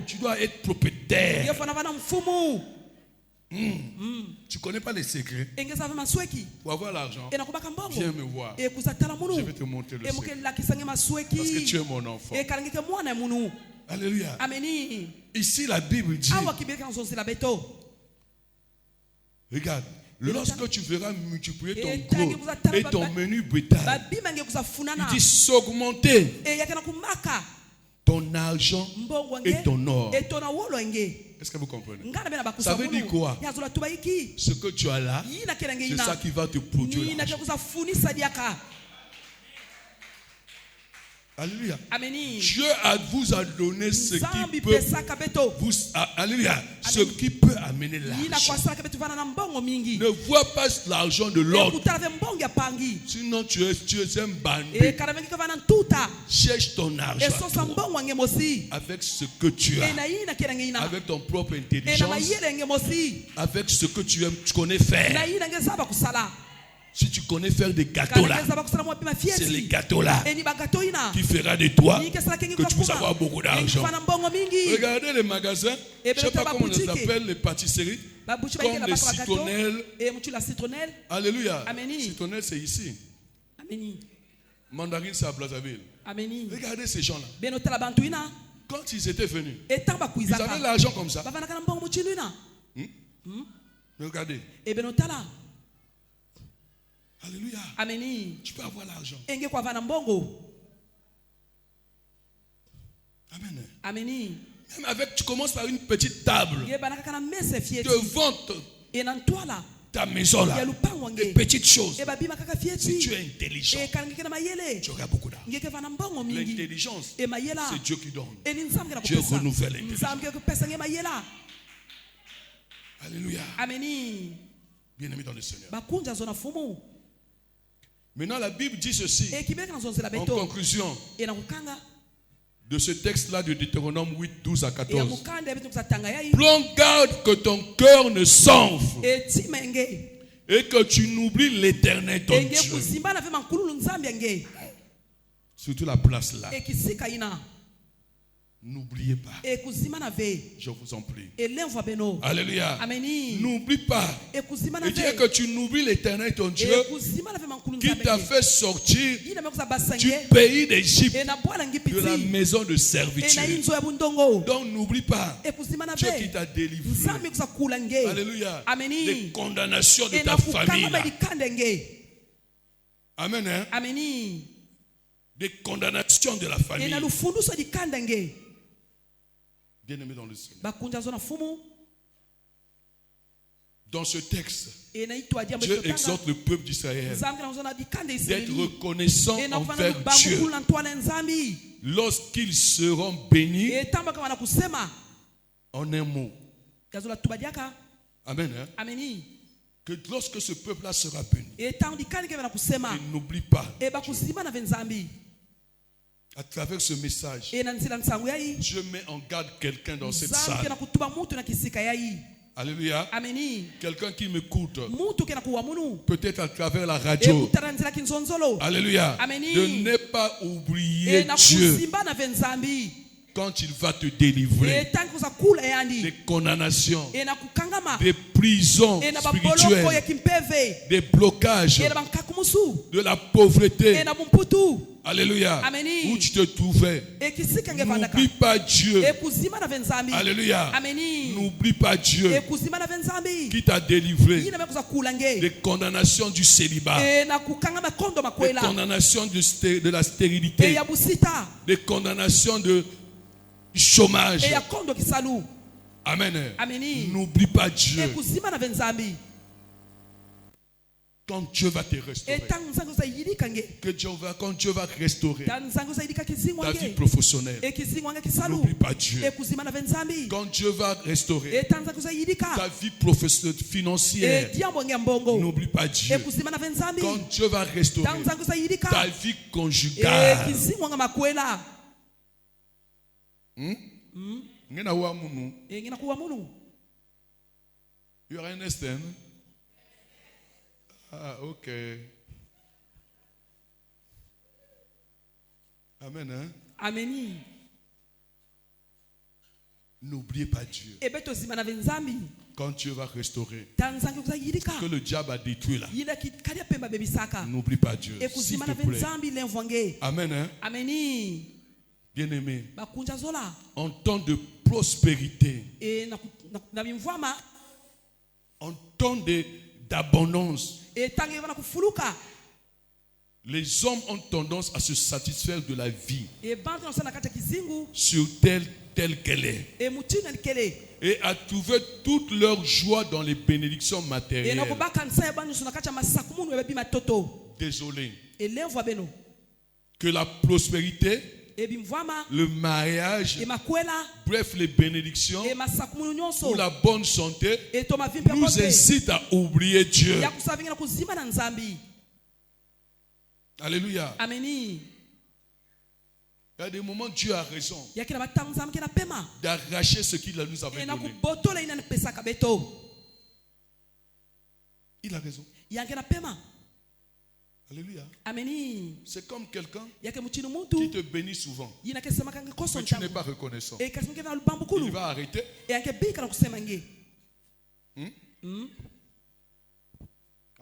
[SPEAKER 1] Tu dois être propriétaire. Tu ne connais pas les secrets. Pour avoir l'argent, viens me voir. Je vais te montrer le secret. Parce que tu es mon enfant. Alléluia. Ici, la Bible dit, regarde, lorsque tu verras multiplier ton gros et ton menu bétail, il dit s'augmenter ton argent et ton or. Est-ce que vous comprenez? Ça veut dire quoi? Ce que tu as là, c'est ça qui va te produire l'argent. Alléluia. Dieu vous a donné ce qui peut alléluia, ce qui peut amener l'argent. Ne vois pas l'argent de l'autre. Sinon tu es un bandit. Cherche ton argent avec ce que tu as, avec ton propre intelligence, avec ce que tu aimes, tu connais faire. Si tu connais faire des gâteaux là, c'est les gâteaux là qui fera de toi que tu puisses avoir beaucoup d'argent. Regardez les magasins, je ne sais pas comment on les appelle, les pâtisseries, comme les citronnelles. Alléluia. Citronnelle c'est ici. Mandarine c'est à Brazzaville. Regardez ces gens-là. Quand ils étaient venus, ils avaient l'argent comme ça. Regardez. Alléluia. Tu peux avoir l'argent. Amen. Même avec, tu commences par une petite table de vente. Ta maison là, des petites choses. Si tu es intelligent, tu auras beaucoup d'argent. L'intelligence, c'est Dieu qui donne. Dieu renouvelle l'intelligence. Alléluia. Bien aimé dans le Seigneur. Maintenant, la Bible dit ceci, en conclusion, de ce texte-là de Deutéronome 8, 12 à
[SPEAKER 2] ya
[SPEAKER 1] 14.
[SPEAKER 2] mukanda ebitu kusatanga yayi
[SPEAKER 1] Prends garde que ton cœur ne s'enfle
[SPEAKER 2] etima enge
[SPEAKER 1] et que tu n'oublies l'Éternel ton
[SPEAKER 2] enge
[SPEAKER 1] Dieu.
[SPEAKER 2] kuzimba na ve mankululu nzambi enge
[SPEAKER 1] Surtout la place là.
[SPEAKER 2] ekisika ina
[SPEAKER 1] N'oubliez pas.
[SPEAKER 2] ekuzima na ve
[SPEAKER 1] Je vous en prie.
[SPEAKER 2] elenvwa beno
[SPEAKER 1] Alléluia.
[SPEAKER 2] ameni
[SPEAKER 1] N'oublie pas.
[SPEAKER 2] ekuzima na
[SPEAKER 1] Et dis
[SPEAKER 2] ve
[SPEAKER 1] que tu n'oublies l'Éternel ton Dieu
[SPEAKER 2] ekuzima na ve mankululu
[SPEAKER 1] qui
[SPEAKER 2] nzambi
[SPEAKER 1] t'a
[SPEAKER 2] enge
[SPEAKER 1] fait sortir
[SPEAKER 2] yina mekuza
[SPEAKER 1] du
[SPEAKER 2] basange
[SPEAKER 1] pays d'Égypte,
[SPEAKER 2] ena bwala
[SPEAKER 1] de la
[SPEAKER 2] ngipiti
[SPEAKER 1] maison de
[SPEAKER 2] ena
[SPEAKER 1] servitude.
[SPEAKER 2] inzo ya bundongo
[SPEAKER 1] Donc n'oublie pas
[SPEAKER 2] ekuzima na
[SPEAKER 1] Dieu qui
[SPEAKER 2] ve
[SPEAKER 1] t'a délivré.
[SPEAKER 2] nzambi kuza kula nge
[SPEAKER 1] Alléluia.
[SPEAKER 2] ameni
[SPEAKER 1] Les condamnations de
[SPEAKER 2] ena
[SPEAKER 1] ta famille.
[SPEAKER 2] kukangama
[SPEAKER 1] Là.
[SPEAKER 2] likande nge
[SPEAKER 1] Amen. Hein?
[SPEAKER 2] ameni
[SPEAKER 1] Des condamnations de la famille.
[SPEAKER 2] ena lufunduso likande nge
[SPEAKER 1] Bien-aimé dans le Seigneur.
[SPEAKER 2] bakunja zo na fumu
[SPEAKER 1] Dans ce texte,
[SPEAKER 2] ena itwa diambo
[SPEAKER 1] Dieu
[SPEAKER 2] totanga
[SPEAKER 1] exhorte le peuple d'Israël
[SPEAKER 2] nzambi na zo na likande
[SPEAKER 1] d'être
[SPEAKER 2] israeli
[SPEAKER 1] reconnaissant
[SPEAKER 2] ena kufana
[SPEAKER 1] envers
[SPEAKER 2] lubambo
[SPEAKER 1] Dieu
[SPEAKER 2] kulu na ntwala nzambi
[SPEAKER 1] lorsqu'ils seront bénis
[SPEAKER 2] etamba kama na kusema
[SPEAKER 1] en un mot.
[SPEAKER 2] gazo la tubadiaka
[SPEAKER 1] Amen. Hein?
[SPEAKER 2] ameni
[SPEAKER 1] Que lorsque ce peuple-là sera béni,
[SPEAKER 2] etango likande kema na kusema
[SPEAKER 1] il n'oublie pas.
[SPEAKER 2] eba kuzima na ve nzambi
[SPEAKER 1] À travers ce message,
[SPEAKER 2] ena nzila nsangu yayi
[SPEAKER 1] Dieu met en garde quelqu'un dans cette
[SPEAKER 2] nzambi
[SPEAKER 1] salle.
[SPEAKER 2] kena kutuba mutu na kisika yayi
[SPEAKER 1] Alléluia.
[SPEAKER 2] ameni
[SPEAKER 1] Quelqu'un qui m'écoute,
[SPEAKER 2] mutu kena kuwamunu
[SPEAKER 1] peut-être à travers la radio.
[SPEAKER 2] ekutana nzila kinzonzolo
[SPEAKER 1] Alléluia.
[SPEAKER 2] Amen.
[SPEAKER 1] De ne pas oublier
[SPEAKER 2] ena
[SPEAKER 1] Dieu
[SPEAKER 2] kuzimba na ve nzambi
[SPEAKER 1] quand il va te délivrer
[SPEAKER 2] etangi kuza kula yandi
[SPEAKER 1] des condamnations,
[SPEAKER 2] ena kukangama
[SPEAKER 1] des prisons
[SPEAKER 2] ena baboloko ya
[SPEAKER 1] spirituelles,
[SPEAKER 2] kimpeve
[SPEAKER 1] des blocages,
[SPEAKER 2] ena bankakumusu
[SPEAKER 1] de la pauvreté.
[SPEAKER 2] ena bumputu
[SPEAKER 1] Alléluia.
[SPEAKER 2] Amen.
[SPEAKER 1] Où tu te trouvais.
[SPEAKER 2] ekisika nge vandaka
[SPEAKER 1] N'oublie pas Dieu.
[SPEAKER 2] ekuzima na ve nzambi
[SPEAKER 1] Alléluia.
[SPEAKER 2] ameni
[SPEAKER 1] N'oublie pas Dieu
[SPEAKER 2] ekuzima na ve nzambi
[SPEAKER 1] qui t'a délivré
[SPEAKER 2] yina mekuza kula nge
[SPEAKER 1] des condamnations du célibat,
[SPEAKER 2] ena kukangama kondo
[SPEAKER 1] des
[SPEAKER 2] makwela
[SPEAKER 1] condamnations de la stérilité,
[SPEAKER 2] eya busita
[SPEAKER 1] des condamnations de chômage.
[SPEAKER 2] eya kondo kisalu
[SPEAKER 1] Amen.
[SPEAKER 2] ameni
[SPEAKER 1] N'oublie pas Dieu.
[SPEAKER 2] ekuzima na ve nzambi
[SPEAKER 1] Quand Dieu va te restaurer,
[SPEAKER 2] etango nzangi uzayilika nge
[SPEAKER 1] quand Dieu va restaurer
[SPEAKER 2] ta nzangi uzayilika kizingwa
[SPEAKER 1] ta vie
[SPEAKER 2] nge
[SPEAKER 1] professionnelle,
[SPEAKER 2] ekizingwa nge kisalu
[SPEAKER 1] n'oublie pas Dieu.
[SPEAKER 2] ekuzima na ve nzambi
[SPEAKER 1] Quand Dieu va restaurer
[SPEAKER 2] etango nzangi uzayilika
[SPEAKER 1] ta vie professionnelle, financière,
[SPEAKER 2] ediambo nge mbongo
[SPEAKER 1] n'oublie pas Dieu.
[SPEAKER 2] ekuzima na ve nzambi
[SPEAKER 1] Quand Dieu va
[SPEAKER 2] tango
[SPEAKER 1] restaurer
[SPEAKER 2] nzangi uzayilika
[SPEAKER 1] ta vie conjugale,
[SPEAKER 2] ekizingwa nga makwela
[SPEAKER 1] ngena wa munu,
[SPEAKER 2] engena kuwa munu
[SPEAKER 1] you understand? Ah, ok. Amen. Hein?
[SPEAKER 2] ameni
[SPEAKER 1] N'oubliez pas Dieu.
[SPEAKER 2] ebe tozima na ve nzambi
[SPEAKER 1] Quand Dieu va restaurer
[SPEAKER 2] ta nzangi uzayilika
[SPEAKER 1] que le diable a détruit là,
[SPEAKER 2] yina kalia pemba bebisaka
[SPEAKER 1] n'oublie pas Dieu. S'il
[SPEAKER 2] ekuzima
[SPEAKER 1] te
[SPEAKER 2] na ve
[SPEAKER 1] plaît.
[SPEAKER 2] nzambi lemvwa nge
[SPEAKER 1] Amen. Hein?
[SPEAKER 2] ameni
[SPEAKER 1] Bien-aimé,
[SPEAKER 2] bakunja zola
[SPEAKER 1] en temps de prospérité,
[SPEAKER 2] na bimvwama
[SPEAKER 1] en temps d'abondance,
[SPEAKER 2] etango ebana kufuluka
[SPEAKER 1] les hommes ont tendance à se satisfaire de la vie
[SPEAKER 2] ebantu nasala kati ya kizingu
[SPEAKER 1] sur telle qu'elle est
[SPEAKER 2] emutini alikele
[SPEAKER 1] et à trouver toute leur joie dans les bénédictions matérielles.
[SPEAKER 2] enakubakanisa ebana nyonso na kati ya masakumunu ebebima toto
[SPEAKER 1] Désolé.
[SPEAKER 2] elemvwa beno
[SPEAKER 1] Que la prospérité,
[SPEAKER 2] ebimvwama
[SPEAKER 1] le mariage,
[SPEAKER 2] emakwela
[SPEAKER 1] bref, les bénédictions
[SPEAKER 2] emasakumunu
[SPEAKER 1] ou
[SPEAKER 2] nyonso
[SPEAKER 1] la bonne santé
[SPEAKER 2] etoma vimpe
[SPEAKER 1] nous
[SPEAKER 2] kote
[SPEAKER 1] incitent à oublier Dieu.
[SPEAKER 2] ya kusavingana kuzima na nzambi
[SPEAKER 1] Alléluia.
[SPEAKER 2] ameni
[SPEAKER 1] Il y a des moments Dieu a raison
[SPEAKER 2] yakina batango nzambi kena pema
[SPEAKER 1] d'arracher ce qu'il nous avait donné.
[SPEAKER 2] enakubotola ina nipesaka beto
[SPEAKER 1] Il a raison.
[SPEAKER 2] yankena pema
[SPEAKER 1] Alléluia.
[SPEAKER 2] ameni
[SPEAKER 1] C'est comme quelqu'un
[SPEAKER 2] yake muchinu
[SPEAKER 1] qui
[SPEAKER 2] muntu
[SPEAKER 1] te bénit souvent,
[SPEAKER 2] yina kesemaka nge koso
[SPEAKER 1] mais tu n'es
[SPEAKER 2] ntango
[SPEAKER 1] pas reconnaissant.
[SPEAKER 2] ekasinge na lubambu
[SPEAKER 1] Il
[SPEAKER 2] kulu
[SPEAKER 1] va arrêter.
[SPEAKER 2] yanke bika na kusema nge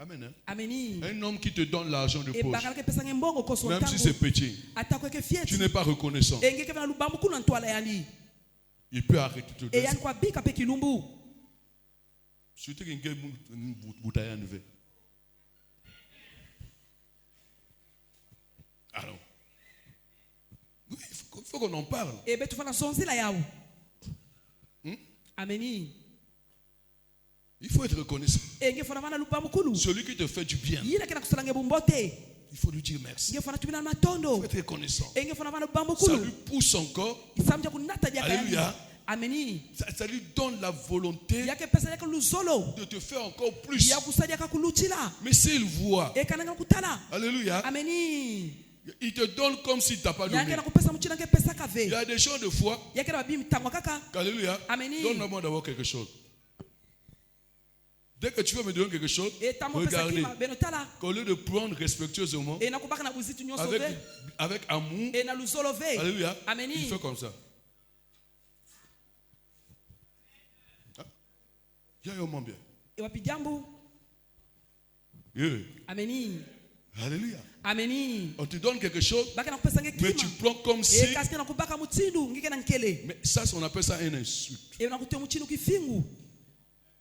[SPEAKER 1] Amen. Hein?
[SPEAKER 2] ameni
[SPEAKER 1] Un homme qui te donne l'argent de poche,
[SPEAKER 2] ebakala kepesa nge mbongo koso
[SPEAKER 1] même si c'est
[SPEAKER 2] ntango
[SPEAKER 1] petit,
[SPEAKER 2] atako ke
[SPEAKER 1] tu
[SPEAKER 2] fieti
[SPEAKER 1] n'es pas reconnaissant.
[SPEAKER 2] enge keva na lubambu kulu na ntwala yandi
[SPEAKER 1] Il peut arrêter de te donner.
[SPEAKER 2] eyani kwa bika pe kilumbu
[SPEAKER 1] Surtout qu'il y a une bouteille en verre. Alors, oui, il faut qu'on en parle.
[SPEAKER 2] ebe tufana sonzila yawo ameni
[SPEAKER 1] Il faut être reconnaissant.
[SPEAKER 2] enge fana vana lubambu kulu
[SPEAKER 1] Celui qui te fait du bien,
[SPEAKER 2] yina kena kusala nge bumbote
[SPEAKER 1] il faut lui dire merci.
[SPEAKER 2] nge fana tubina
[SPEAKER 1] Il
[SPEAKER 2] matondo
[SPEAKER 1] faut être reconnaissant.
[SPEAKER 2] enge fana vana lubambu
[SPEAKER 1] Ça
[SPEAKER 2] kulu
[SPEAKER 1] lui pousse encore,
[SPEAKER 2] isamja kunata jaka yandi
[SPEAKER 1] Alléluia.
[SPEAKER 2] ameni
[SPEAKER 1] ça lui donne la volonté
[SPEAKER 2] yake pesa yake luzolo
[SPEAKER 1] de te faire encore plus.
[SPEAKER 2] ya kusajaka kuluchila
[SPEAKER 1] Mais s'il voit,
[SPEAKER 2] ekana nga kutala
[SPEAKER 1] Alléluia,
[SPEAKER 2] ameni
[SPEAKER 1] Il te donne comme s'il ne t'a pas donné.
[SPEAKER 2] Yake na kupesa mchina ke pesa
[SPEAKER 1] Il y
[SPEAKER 2] kave.
[SPEAKER 1] a des gens de foi.
[SPEAKER 2] Yake na babi mtangwa kaka.
[SPEAKER 1] Alléluia.
[SPEAKER 2] Amen.
[SPEAKER 1] Donne-moi d'abord quelque chose. Dès que tu veux me donner quelque chose, regardez. Qu'au lieu de prendre respectueusement, avec amour, alléluia, il fait comme ça. Il y a un moment bien.
[SPEAKER 2] Amen.
[SPEAKER 1] Alléluia.
[SPEAKER 2] Amen.
[SPEAKER 1] On te donne quelque chose, mais tu prends comme si. Mais ça, on appelle ça un insulte.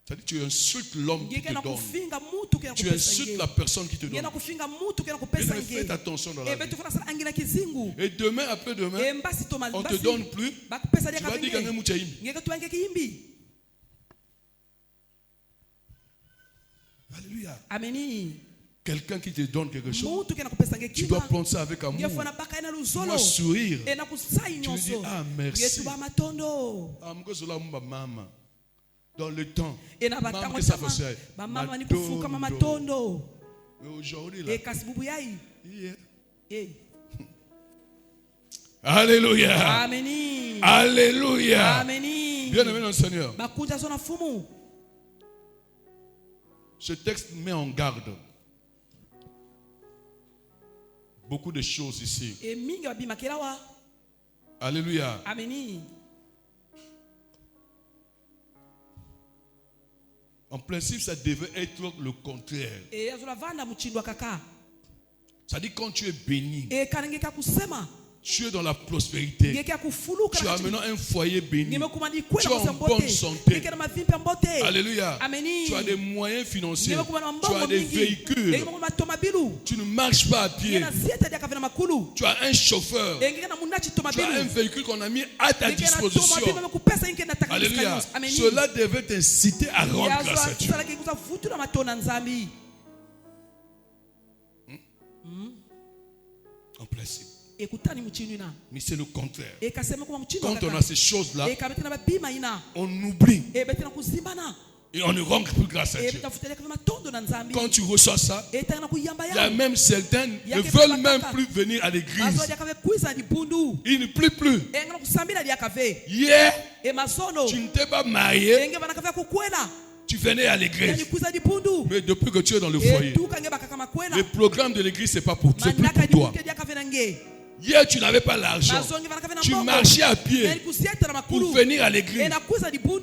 [SPEAKER 1] C'est-à-dire tu insultes l'homme qui te donne. Tu insultes la personne qui te donne. Et faites attention dans la vie. Et demain, après-demain, on ne te donne plus. Tu vas dire qu'il y a un mouchaïm. Alléluia.
[SPEAKER 2] Amen.
[SPEAKER 1] Quelqu'un qui te donne quelque chose, tu dois prendre ça avec amour. Tu dois sourire. Tu lui dis, ah merci. Dans le temps, maman que ça faisait. Mais aujourd'hui, là. Alléluia.
[SPEAKER 2] Amen.
[SPEAKER 1] Alléluia.
[SPEAKER 2] Amen.
[SPEAKER 1] Bien-aimé dans le Seigneur. Ce texte met en garde beaucoup de choses ici. Alléluia.
[SPEAKER 2] Amen.
[SPEAKER 1] En principe, ça devait être le contraire. Ça dit quand tu es béni, tu es dans la prospérité. Tu as maintenant un foyer béni. Tu as en bonne santé. Alléluia. Tu as des moyens financiers. Tu as des véhicules. Tu ne marches pas à pied. Tu as un chauffeur. Tu as un véhicule qu'on a mis à ta disposition. Alléluia. Cela devait t'inciter à rendre grâce à Dieu. En principe. Mais c'est le contraire. Quand on a ces choses-là, on oublie. Et on ne rend plus grâce à Dieu. Quand tu reçois ça, il y a même certains ne veulent même plus venir à l'église. Ils ne plient plus. Hier, tu ne t'es pas marié. Tu venais à l'église. Mais depuis que tu es dans le foyer, le programme de l'église, c'est pas pour toi. Hier, tu n'avais pas l'argent. Tu marchais à pied pour venir à l'église.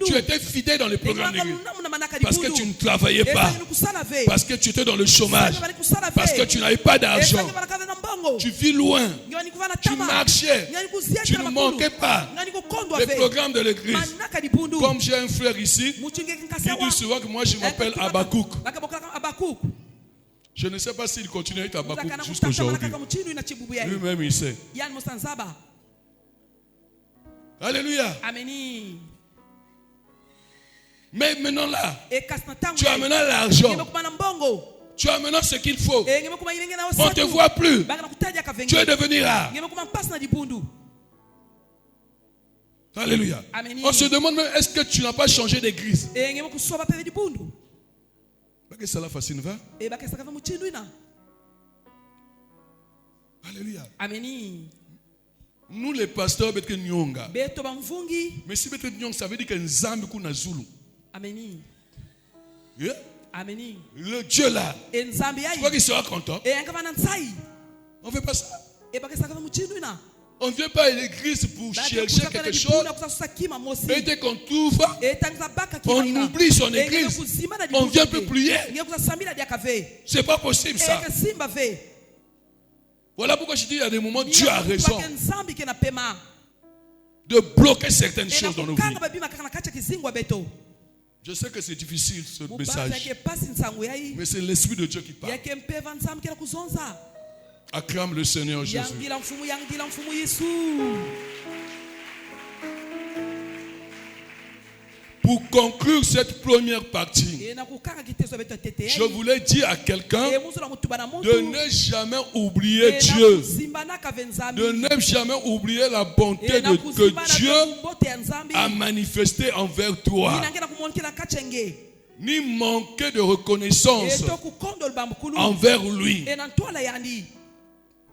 [SPEAKER 1] Tu étais fidèle dans le programme de l'église. Parce que tu ne travaillais pas. Parce que tu étais dans le chômage. Parce que tu n'avais pas d'argent. Tu vis loin. Tu marchais. Tu ne manquais pas les programmes de l'église. Comme j'ai un frère ici, il dit souvent que moi je m'appelle Abakouk. Je ne sais pas s'il continue à être Abakouk jusqu'à aujourd'hui. Lui-même, il sait. Alléluia.
[SPEAKER 2] Amen.
[SPEAKER 1] Mais maintenant là, tu as maintenant l'argent. Tu as maintenant ce qu'il faut. On ne te voit plus. Tu es devenu rare. Alléluia. On se demande même, est-ce que tu n'as pas changé d'église? Que cela fascine, va? Alléluia. Nous les pasteurs, mais si betre nyonga, ça veut dire que Nzambi kuna Zulu.
[SPEAKER 2] Amen.
[SPEAKER 1] Yeah?
[SPEAKER 2] Amen.
[SPEAKER 1] Le Dieu là, tu crois qu'il sera content? On ne fait pas ça. On ne vient pas à l'église pour chercher quelque chose. Et dès qu'on trouve, on oublie son église. On ne vient plus prier. C'est pas possible ça. Voilà pourquoi je dis, il y a des moments où Dieu a raison de bloquer certaines choses dans nos vies. Je sais que c'est difficile ce message, mais c'est l'Esprit de Dieu qui parle. Acclame le Seigneur Jésus. Pour conclure cette première partie, je voulais dire à quelqu'un de ne jamais oublier Dieu, de ne jamais oublier la bonté que Dieu a manifestée envers toi, ni manquer de reconnaissance envers lui.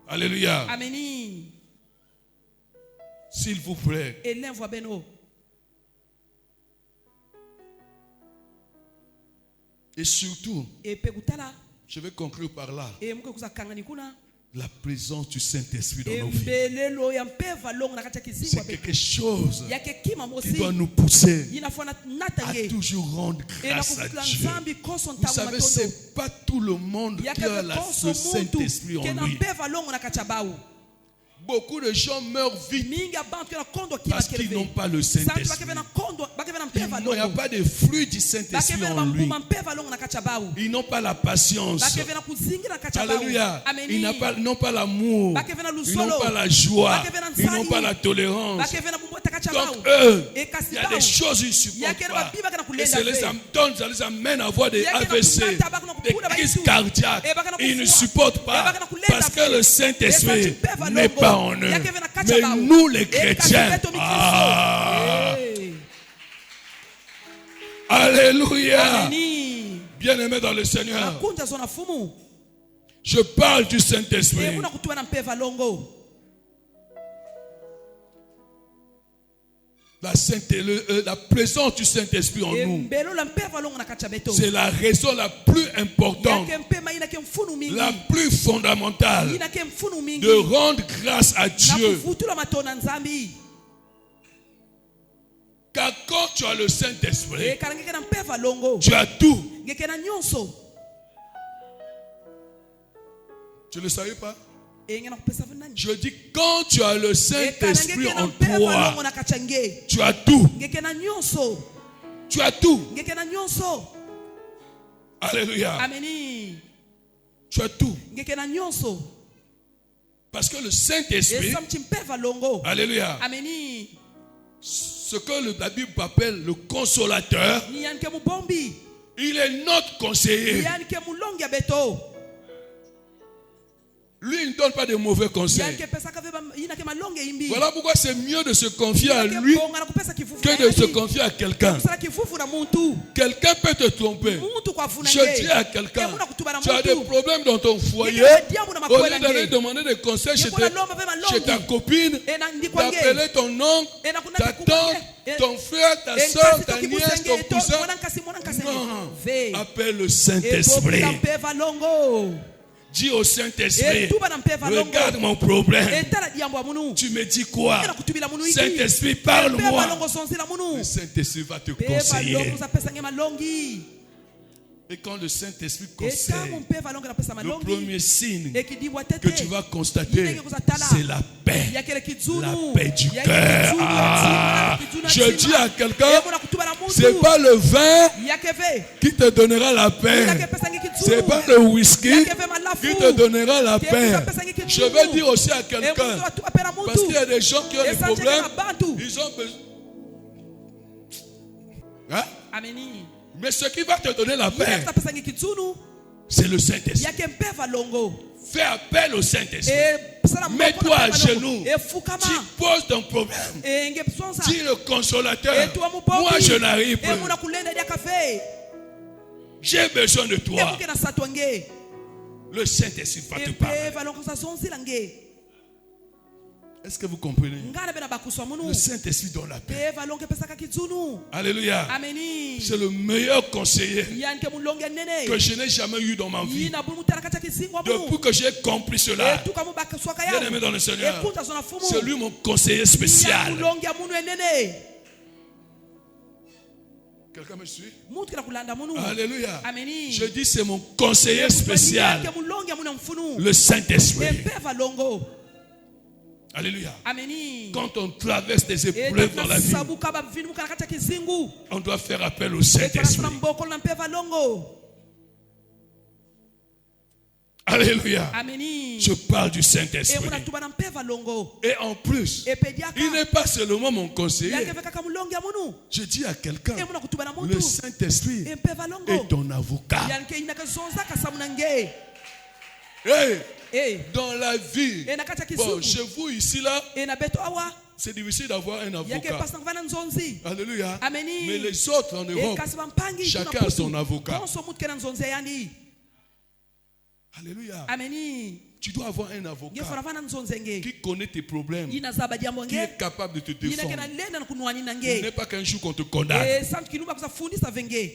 [SPEAKER 1] Alléluia.
[SPEAKER 2] Ameni.
[SPEAKER 1] S'il vous plaît.
[SPEAKER 2] Enenvwa beno.
[SPEAKER 1] Et surtout,
[SPEAKER 2] Epekutala.
[SPEAKER 1] je vais conclure par là.
[SPEAKER 2] Mke kuzakangani kuna.
[SPEAKER 1] La présence du Saint-Esprit dans nos vies.
[SPEAKER 2] Mbelelo ya mpeva longo na katika kizingwa.
[SPEAKER 1] C'est quelque chose
[SPEAKER 2] Yake kima
[SPEAKER 1] qui
[SPEAKER 2] mosi.
[SPEAKER 1] doit nous pousser
[SPEAKER 2] Inafona
[SPEAKER 1] à
[SPEAKER 2] natange.
[SPEAKER 1] toujours rendre grâce à Dieu. Vous savez, ce n'est pas tout le monde qui a le Saint-Esprit en lui. Beaucoup de gens meurent vite parce qu'ils n'ont pas le Saint-Esprit. Il n'y a pas de fruit du Saint-Esprit en lui. Ils n'ont pas la patience. Alléluia. Ils n'ont pas l'amour. Ils n'ont pas la joie. Ils n'ont pas la tolérance. Donc eux, il y a des choses qu'ils ne supportent pas. Et ça les amène à avoir des AVC, des crises cardiaques. Ils ne supportent pas parce que le Saint-Esprit n'est pas en eux. Mais nous les chrétiens, alléluia, bien-aimés dans le Seigneur, je parle du Saint-Esprit. La présence du Saint-Esprit en nous, c'est la raison la plus importante, la plus fondamentale de rendre grâce à Dieu. Car quand tu as le Saint-Esprit, tu as tout. Tu ne le savais pas? Je dis, quand tu as le Saint-Esprit en toi, tu as tout. Tu as tout. Alléluia. Tu as tout. Parce que le Saint-Esprit, alléluia, ce que la Bible appelle le consolateur, il est notre conseiller. Lui, il ne donne pas de mauvais conseils. Voilà pourquoi c'est mieux de se confier à lui que de se confier à quelqu'un. Quelqu'un peut te tromper. Je dis à quelqu'un, tu as des problèmes dans ton foyer. Au lieu d'aller demander des conseils chez ta copine, d'appeler ton oncle, ta tante, ton frère, ta soeur, ta nièce, ton cousin. Non, appelle le Saint-Esprit. Dis au Saint-Esprit, regarde mon problème. Tu me dis quoi? Saint-Esprit, parle-moi. Le Saint-Esprit va te conseiller. Et quand le Saint-Esprit conseille, le premier signe que tu vas constater, c'est la paix. La paix du cœur. Je dis à quelqu'un, ce n'est pas le vin qui te donnera la paix. Ce n'est pas le whisky qui te donnera la paix. Je vais dire aussi à quelqu'un, parce qu'il y a des gens qui ont des problèmes, ils ont besoin. Hein? Mais ce qui va te donner la paix, c'est le Saint-Esprit. Fais appel au Saint-Esprit. Mets-toi à genoux. Tu poses ton problème. Dis le consolateur. Moi, je n'arrive plus. J'ai besoin de toi. Le Saint-Esprit va te parler. Est-ce que vous comprenez? Le Saint-Esprit donne la paix. Alléluia. C'est le meilleur conseiller que je n'ai jamais eu dans ma vie. Depuis que j'ai compris cela, bien aimé dans le Seigneur, c'est lui mon conseiller spécial. Quelqu'un me suit? Alléluia. Je dis c'est mon conseiller spécial. Le Saint-Esprit. Alléluia. Quand on traverse des épreuves dans la vie, on doit faire appel au Saint-Esprit. Alléluia. Je parle du Saint-Esprit. Et en plus, il n'est pas seulement mon conseiller. Je dis à quelqu'un, le Saint-Esprit est ton avocat. Dans la vie, bon, chez vous ici là, c'est difficile d'avoir un avocat. Alléluia. Mais les autres en Europe, chacun a son avocat. Alléluia. Tu dois avoir un avocat
[SPEAKER 2] ngefana vana nzonze nge
[SPEAKER 1] qui connaît tes problèmes,
[SPEAKER 2] ina zaba jambo
[SPEAKER 1] qui
[SPEAKER 2] nge
[SPEAKER 1] est capable de te
[SPEAKER 2] ina
[SPEAKER 1] défendre.
[SPEAKER 2] kena lenda na kunwani na
[SPEAKER 1] Ce
[SPEAKER 2] nge
[SPEAKER 1] n'est pas qu'un jour qu'on te condamne.
[SPEAKER 2] santu kilumba kusafundisa venge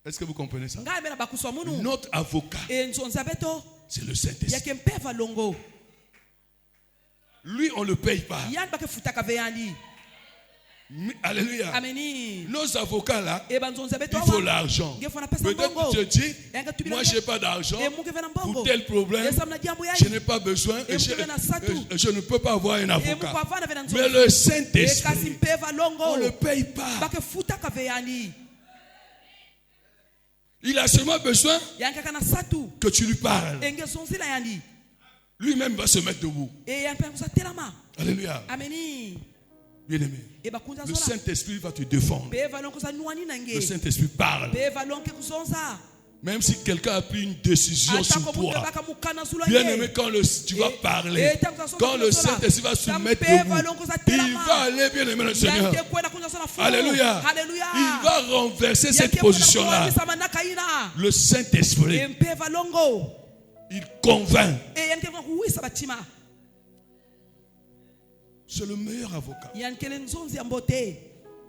[SPEAKER 1] Est-ce que vous comprenez ça?
[SPEAKER 2] ngabe na bakuswa munu
[SPEAKER 1] Notre avocat,
[SPEAKER 2] nzonze abeto
[SPEAKER 1] c'est le Saint-Esprit.
[SPEAKER 2] yake mpeva longo
[SPEAKER 1] Lui, on ne le paye pas.
[SPEAKER 2] yani bakefutaka veyani
[SPEAKER 1] Alléluia.
[SPEAKER 2] ameni
[SPEAKER 1] Nos avocats là,
[SPEAKER 2] eba nzonze abeto
[SPEAKER 1] il faut l'argent.
[SPEAKER 2] ngefana pesa
[SPEAKER 1] Peut-être
[SPEAKER 2] mbongo
[SPEAKER 1] que tu dis,
[SPEAKER 2] yanga tubila
[SPEAKER 1] moi je n'ai pas d'argent
[SPEAKER 2] muke vena mbongo
[SPEAKER 1] pour tel problème.
[SPEAKER 2] esamna jambo
[SPEAKER 1] Je
[SPEAKER 2] yayi
[SPEAKER 1] n'ai pas besoin et
[SPEAKER 2] Et
[SPEAKER 1] je ne peux pas avoir un avocat.
[SPEAKER 2] mukavana vena
[SPEAKER 1] Mais
[SPEAKER 2] nzonze
[SPEAKER 1] le
[SPEAKER 2] kasi
[SPEAKER 1] Saint-Esprit,
[SPEAKER 2] mpeva
[SPEAKER 1] on ne
[SPEAKER 2] longo
[SPEAKER 1] le paye pas.
[SPEAKER 2] bakefutaka veyani
[SPEAKER 1] Il a seulement besoin
[SPEAKER 2] yanga kana satu
[SPEAKER 1] que tu lui parles.
[SPEAKER 2] engezonzila yani
[SPEAKER 1] Lui-même va se mettre debout.
[SPEAKER 2] yanga kusatelama
[SPEAKER 1] Alléluia.
[SPEAKER 2] ameni
[SPEAKER 1] Bien-aimé.
[SPEAKER 2] ebakunza
[SPEAKER 1] Le
[SPEAKER 2] zola
[SPEAKER 1] Saint-Esprit va te défendre.
[SPEAKER 2] peva longo za nwani
[SPEAKER 1] Le
[SPEAKER 2] nange
[SPEAKER 1] Saint-Esprit parle.
[SPEAKER 2] peva lonke kuzonza
[SPEAKER 1] Même si quelqu'un a pris une décision sur
[SPEAKER 2] atako mundu
[SPEAKER 1] toi.
[SPEAKER 2] baka mukana zula
[SPEAKER 1] Bien-aimé, quand tu vas parler, quand le Saint-Esprit va se mettre debout, il va aller, bien-aimé le Seigneur. Alléluia.
[SPEAKER 2] Alléluia.
[SPEAKER 1] Il va renverser cette position-là. Le Saint-Esprit,
[SPEAKER 2] mpeva longo
[SPEAKER 1] il convainc.
[SPEAKER 2] yanke kuwisa batima
[SPEAKER 1] C'est le meilleur avocat.
[SPEAKER 2] yankele nzonzi ya mbote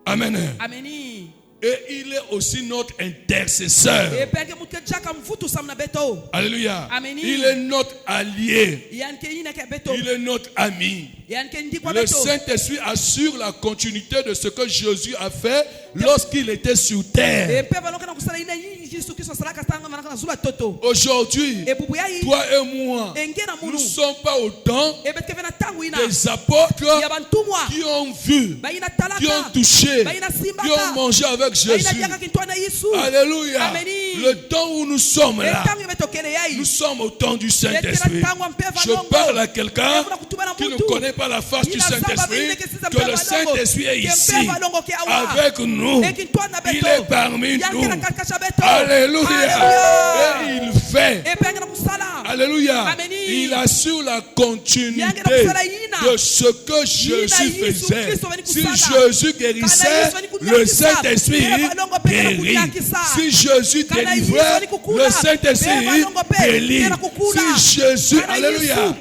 [SPEAKER 1] Amen.
[SPEAKER 2] ameni
[SPEAKER 1] Et il est aussi notre intercesseur.
[SPEAKER 2] epeke mutke jaka mvutu samna beto
[SPEAKER 1] Alléluia.
[SPEAKER 2] Amen.
[SPEAKER 1] Il est notre allié.
[SPEAKER 2] yanke ina ke beto
[SPEAKER 1] Il est notre ami.
[SPEAKER 2] yanke ndikwa
[SPEAKER 1] Le
[SPEAKER 2] beto
[SPEAKER 1] Saint-Esprit assure la continuité de ce que Jésus a fait lorsqu'il était sur terre.
[SPEAKER 2] mpeva longo na kusala ina Yesu Kristo salaka tanga manaka zula toto
[SPEAKER 1] Aujourd'hui,
[SPEAKER 2] ebubu yayi
[SPEAKER 1] toi et moi,
[SPEAKER 2] engena
[SPEAKER 1] nous ne
[SPEAKER 2] munu
[SPEAKER 1] sommes pas autant
[SPEAKER 2] ebetke vena tangu ina
[SPEAKER 1] des apôtres
[SPEAKER 2] ya bantumwa
[SPEAKER 1] qui ont vu,
[SPEAKER 2] baina
[SPEAKER 1] qui
[SPEAKER 2] talaka
[SPEAKER 1] ont touché,
[SPEAKER 2] baina
[SPEAKER 1] qui ont
[SPEAKER 2] simbaka
[SPEAKER 1] mangé avec
[SPEAKER 2] baina
[SPEAKER 1] Jésus.
[SPEAKER 2] diaka kintwana Yesu
[SPEAKER 1] Alléluia.
[SPEAKER 2] Amen.
[SPEAKER 1] Le temps où nous sommes là,
[SPEAKER 2] etangu ebetokele yayi
[SPEAKER 1] nous sommes au temps du Saint-Esprit. Je parle à quelqu'un qui ne connaît pas la face du Saint-Esprit, que le Saint-Esprit est ici, avec nous. Il est parmi nous. Alléluia. Et il fait. Alléluia.
[SPEAKER 2] Amen.
[SPEAKER 1] Il assure la continuité de ce que Jésus faisait. Si Jésus guérissait, le Saint-Esprit guérit. Si Jésus délivrait, le Saint-Esprit délie. Si Jésus, alléluia,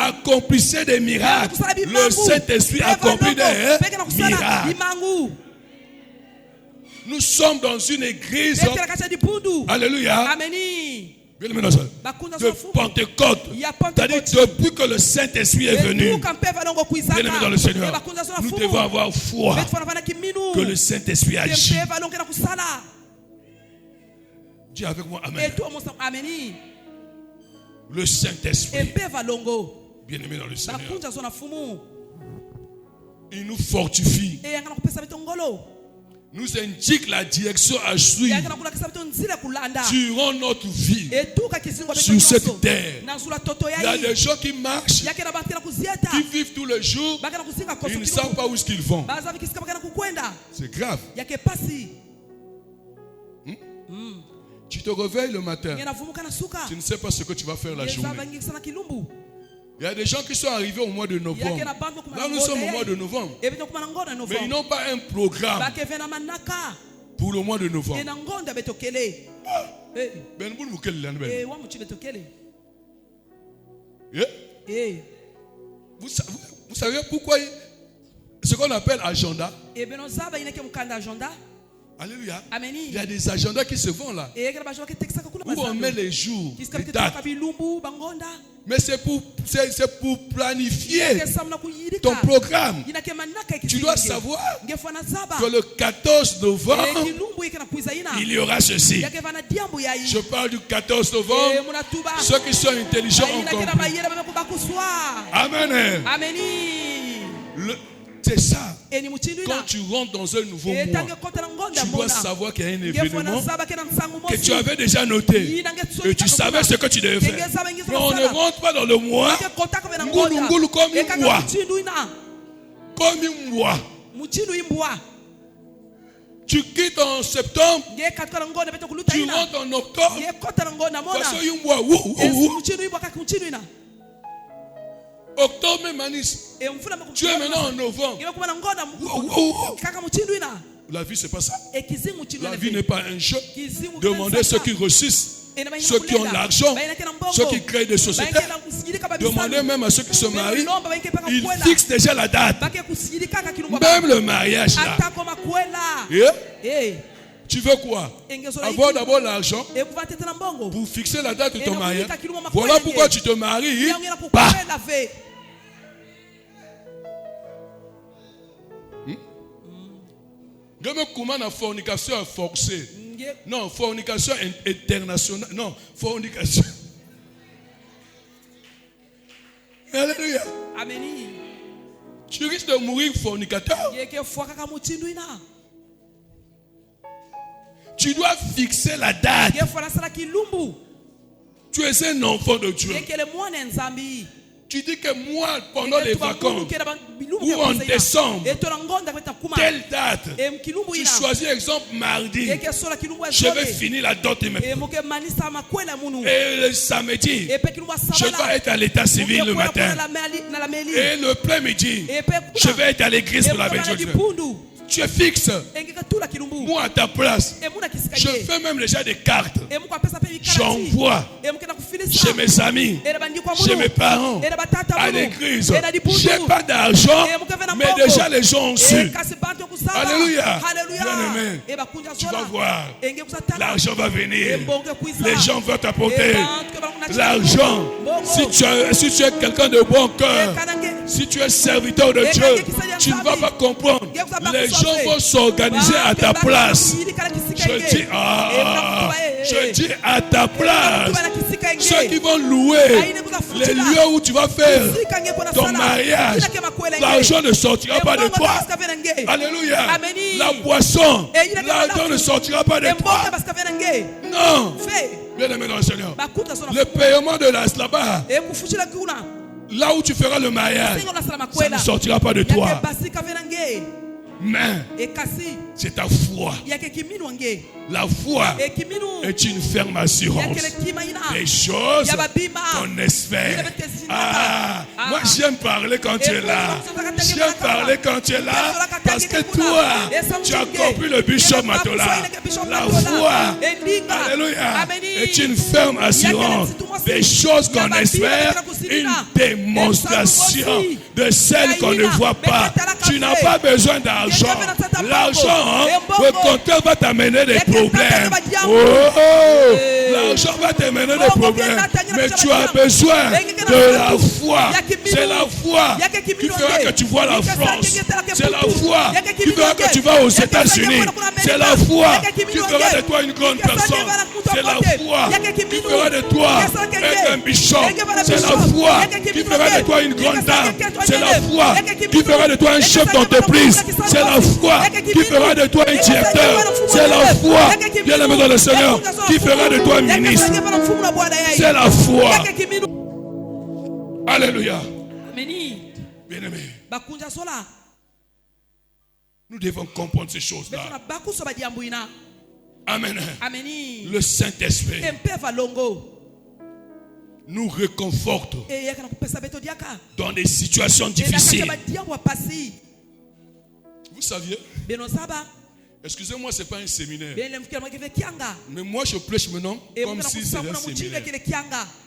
[SPEAKER 1] accomplissait des miracles, le Saint-Esprit accomplit des miracles. Nous sommes dans une église, alléluia, bien-aimé, de Pentecôte. C'est-à-dire depuis que le Saint-Esprit est venu, bien-aimé dans le Seigneur, nous devons avoir foi que le Saint-Esprit agit. Dis avec moi, amen. Le Saint-Esprit, bien-aimé dans le Seigneur, il nous fortifie, nous indique la direction à suivre durant notre vie sur cette terre. Il y a des gens qui marchent, qui vivent tous les jours, ils ne savent pas où est-ce qu'ils vont. C'est grave. Tu te réveilles le matin, tu ne sais pas ce que tu vas faire la journée. Il y a des gens qui sont arrivés au mois de novembre. Là, nous sommes au mois de novembre. Mais ils n'ont pas un programme pour le mois de novembre. Vous savez pourquoi ce qu'on appelle agenda? Alléluia. Il y a des agendas qui se font là, où on met les jours, les dates. Mais c'est pour planifier ton programme. Tu dois savoir que le 14 novembre, il y aura ceci. Je parle du 14 novembre. Ceux qui sont intelligents ont compris. Amen. C'est ça. Quand tu rentres dans un nouveau mois, tu dois savoir qu'il y a un événement que tu avais déjà noté. Et tu savais ce que tu devais faire. Mais on ne rentre pas dans le mois comme une mois. Comme une mois. Tu quittes en septembre, tu rentres en octobre, façon une mois. Octobre même Anis. Tu es maintenant en novembre. La vie c'est pas ça. La vie n'est pas un jeu. Demandez ceux qui réussissent. ceux qui ont l'argent, ceux qui créent des sociétés. Demandez même à ceux qui se marient, ils fixent déjà la date. Même le mariage là. Tu veux quoi? Avoir d'abord l'argent pour fixer la date de ton mariage. Voilà pourquoi tu te maries pas. Comment la fornication forcée? Non, fornication internationale. Non, fornication. Alléluia.
[SPEAKER 2] Amen.
[SPEAKER 1] Tu risques de mourir fornicateur. Tu dois fixer la date. Tu es un enfant de Dieu. Tu dis que moi, pendant les vacances, ou en décembre, telle date, tu choisis exemple mardi, je vais finir la dot de mes parents. Et le samedi, je vais être à l'état civil le matin. Et le plein midi, je vais être à l'église pour la bénédiction. Tu es fixe. Moi à ta place, je fais même déjà des cartes. J'envoie chez mes amis, chez mes parents, à l'église. Je n'ai pas d'argent, mais déjà les gens ont su. Alléluia. Bien-aimé, tu vas voir. L'argent va venir. Les gens vont t'apporter l'argent. Si tu es quelqu'un de bon cœur, si tu es serviteur de Dieu, tu ne vas pas comprendre. Les gens vont s'organiser à ta place. Je dis à ta place. Ceux qui vont louer les lieux où tu vas faire ton mariage, l'argent ne sortira pas de toi. Alléluia. La boisson, l'argent ne sortira pas de toi. Non. Bien aimé dans le Seigneur. Le paiement de là-bas, là où tu feras le mariage, ça ne sortira pas de toi. Mais c'est ta foi. La foi est une ferme assurance des choses qu'on espère. Moi j'aime parler quand tu es là. J'aime parler quand tu es là parce que toi, tu as compris le bishop Matola. La foi, alléluia, est une ferme assurance des choses qu'on espère, une démonstration de celles qu'on ne voit pas. Tu n'as pas besoin d'argent. L'argent, le compteur va t'amener des problèmes. L'argent va t'amener des problèmes. Mais tu as besoin de la foi. C'est la foi qui fera que tu vois la France. C'est la foi qui fera que tu vas aux États-Unis. C'est la foi qui fera de toi une grande personne. C'est la foi qui fera de toi un bishop. C'est la foi qui fera de toi une grande dame. C'est la foi qui fera de toi un chef d'entreprise. C'est la foi qui fera de toi un directeur. C'est la foi, bien aimé dans le Seigneur, qui fera de toi un ministre. C'est la foi. Alléluia. Bien aimé, nous devons comprendre ces choses-là. Amen. Le Saint-Esprit nous réconforte dans des situations difficiles. Vous saviez? Excusez-moi, ce n'est pas un séminaire. Mais moi, je prêche maintenant comme si c'était un séminaire.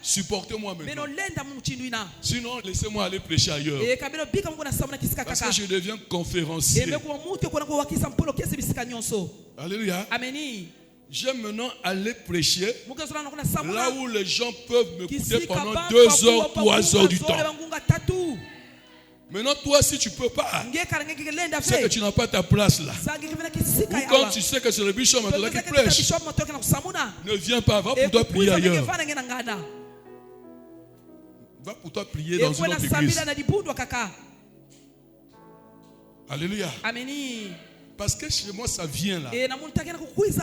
[SPEAKER 1] Supportez-moi maintenant. Sinon, laissez-moi aller prêcher ailleurs. Parce que je deviens conférencier. Alléluia. J'aime maintenant aller prêcher là où les gens peuvent m'écouter pendant 2 heures, 3 heures du temps. Maintenant, toi, si tu ne peux pas, c'est que tu n'as pas ta place là. Ou quand tu sais que c'est le bishop Matola qui prêche, ne viens pas, va pour toi prier ailleurs. Va pour toi prier dans une autre église. Alléluia. Parce que chez moi, ça vient là.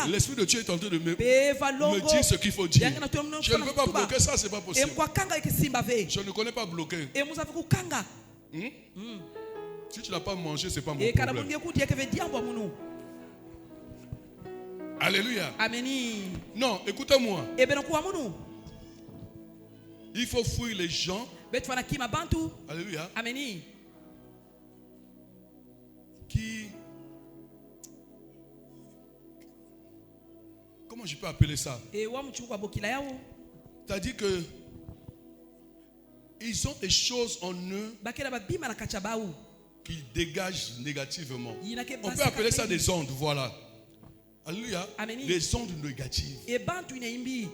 [SPEAKER 1] L'Esprit de Dieu est en train de me dire ce qu'il faut dire. Je ne veux pas bloquer ça, ce n'est pas possible. Je ne connais pas bloquer. Si tu n'as pas mangé, ce n'est pas mon problème. Alléluia. Non, écoutez-moi. Il faut fuir les gens. Alléluia. comment je peux appeler ça?
[SPEAKER 2] wa muchimu kwa bokila yao
[SPEAKER 1] C'est-à-dire que ils ont des choses en eux
[SPEAKER 2] bakela babima na kacha bau
[SPEAKER 1] qui dégagent négativement.
[SPEAKER 2] Yinake
[SPEAKER 1] On peut
[SPEAKER 2] basa
[SPEAKER 1] appeler ça
[SPEAKER 2] kapeni.
[SPEAKER 1] des ondes, voilà. Alléluia.
[SPEAKER 2] Amen.
[SPEAKER 1] Des ondes négatives.
[SPEAKER 2] e bantu inaimbi